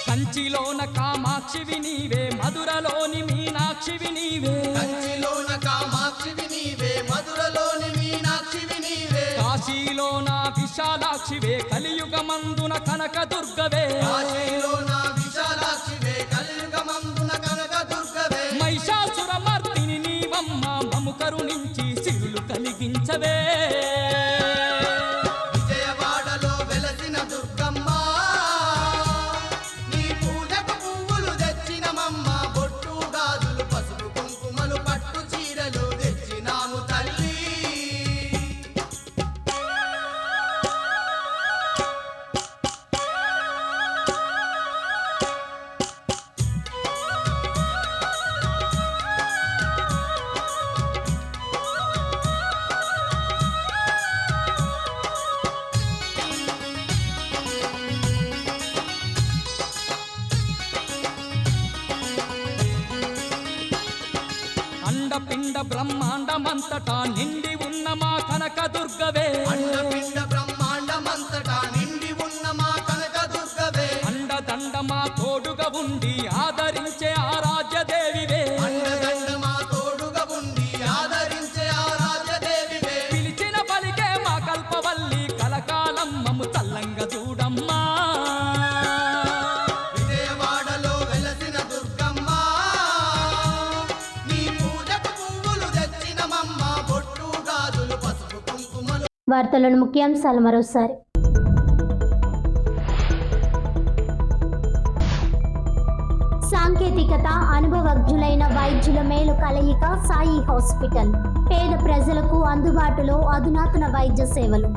కంచిలోన కామాక్షివి నీవే, మధురలోని మీనాక్షివి నీవే. కంచిలోన కామాక్షివి నీవే, మధురలోని మీనాక్షివి నీవే. కాశీలోన విశాలాక్షివే, కలియుగమందున కనకదుర్గవే. కాశీలోన విశాలాక్షివే, కలియుగమందున కనకదుర్గవే. మహిషాసురమర్దిని నీవమ్మ, మము కరుణించి సిరులు కలిగించవే. విజయవాడలో వెలసిన దుర్గమ్మ నీ పూజకు పువ్వులు తెచ్చినమమ్మ, బొట్టు గాజులు పసుపు కుంకుమలు పట్టు చీరలు తెచ్చినాము తల్లి. అండపిండ బ్రహ్మాండమంతటా నిండి ఉన్న మా కనకదుర్గవే. అండపిండ బ్రహ్మాండమంతటా నిండి ఉన్న మా కనకదుర్గవే. అండదండ మా తోడుగా ఉండి ఆదరించే ఆరాధ్య దేవివే. వార్తలను ముఖ్యాంశాలు మరోసారి. సాంకేతికత, అనుభవజ్ఞులైన వైద్యుల మేలు కలయిక సాయి హాస్పిటల్. పేద ప్రజలకు అందుబాటులో అధునాతన వైద్య సేవలు.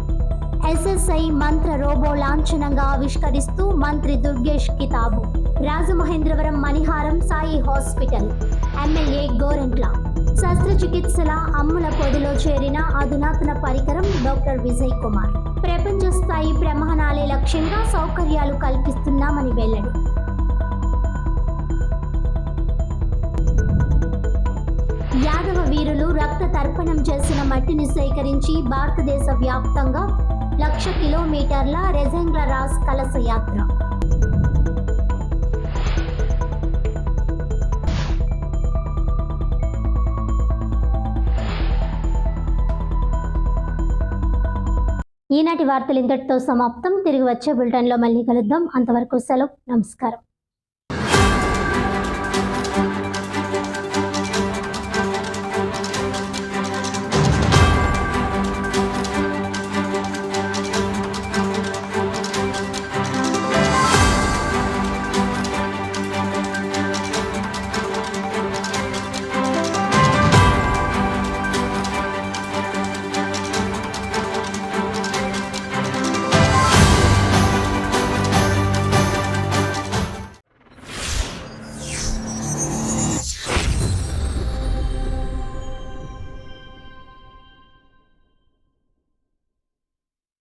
SSI మంత్ర రోబో లాంఛనంగా ఆవిష్కరిస్తూ మంత్రి దుర్గేష్ కితాబు. రాజమహేంద్రవరం మణిహారం సాయి హాస్పిటల్. ఎమ్మెల్యే గోరంట్ల. శస్త్రచికిత్సల అమ్ముల పొదిలో చేరిన అధునాతన పరికరం డాక్టర్ విజయ్ కుమార్. ప్రపంచ స్థాయి ప్రమాణాలే లక్ష్యంగా సౌకర్యాలు కల్పిస్తున్నామని వెల్లడి. యాదవ వీరులు రక్త తర్పణం చేసిన మట్టిని సేకరించి భారతదేశ వ్యాప్తంగా 1,00,000 కిలోమీటర్ల రెజెంగ్ల రాస్ కలస యాత్ర. ఈనాటి వార్తలు ఇంతటితో సమాప్తం. తిరిగి వచ్చే బులెటిన్లో మళ్ళీ కలుద్దాం. అంతవరకు సెలవు. నమస్కారం.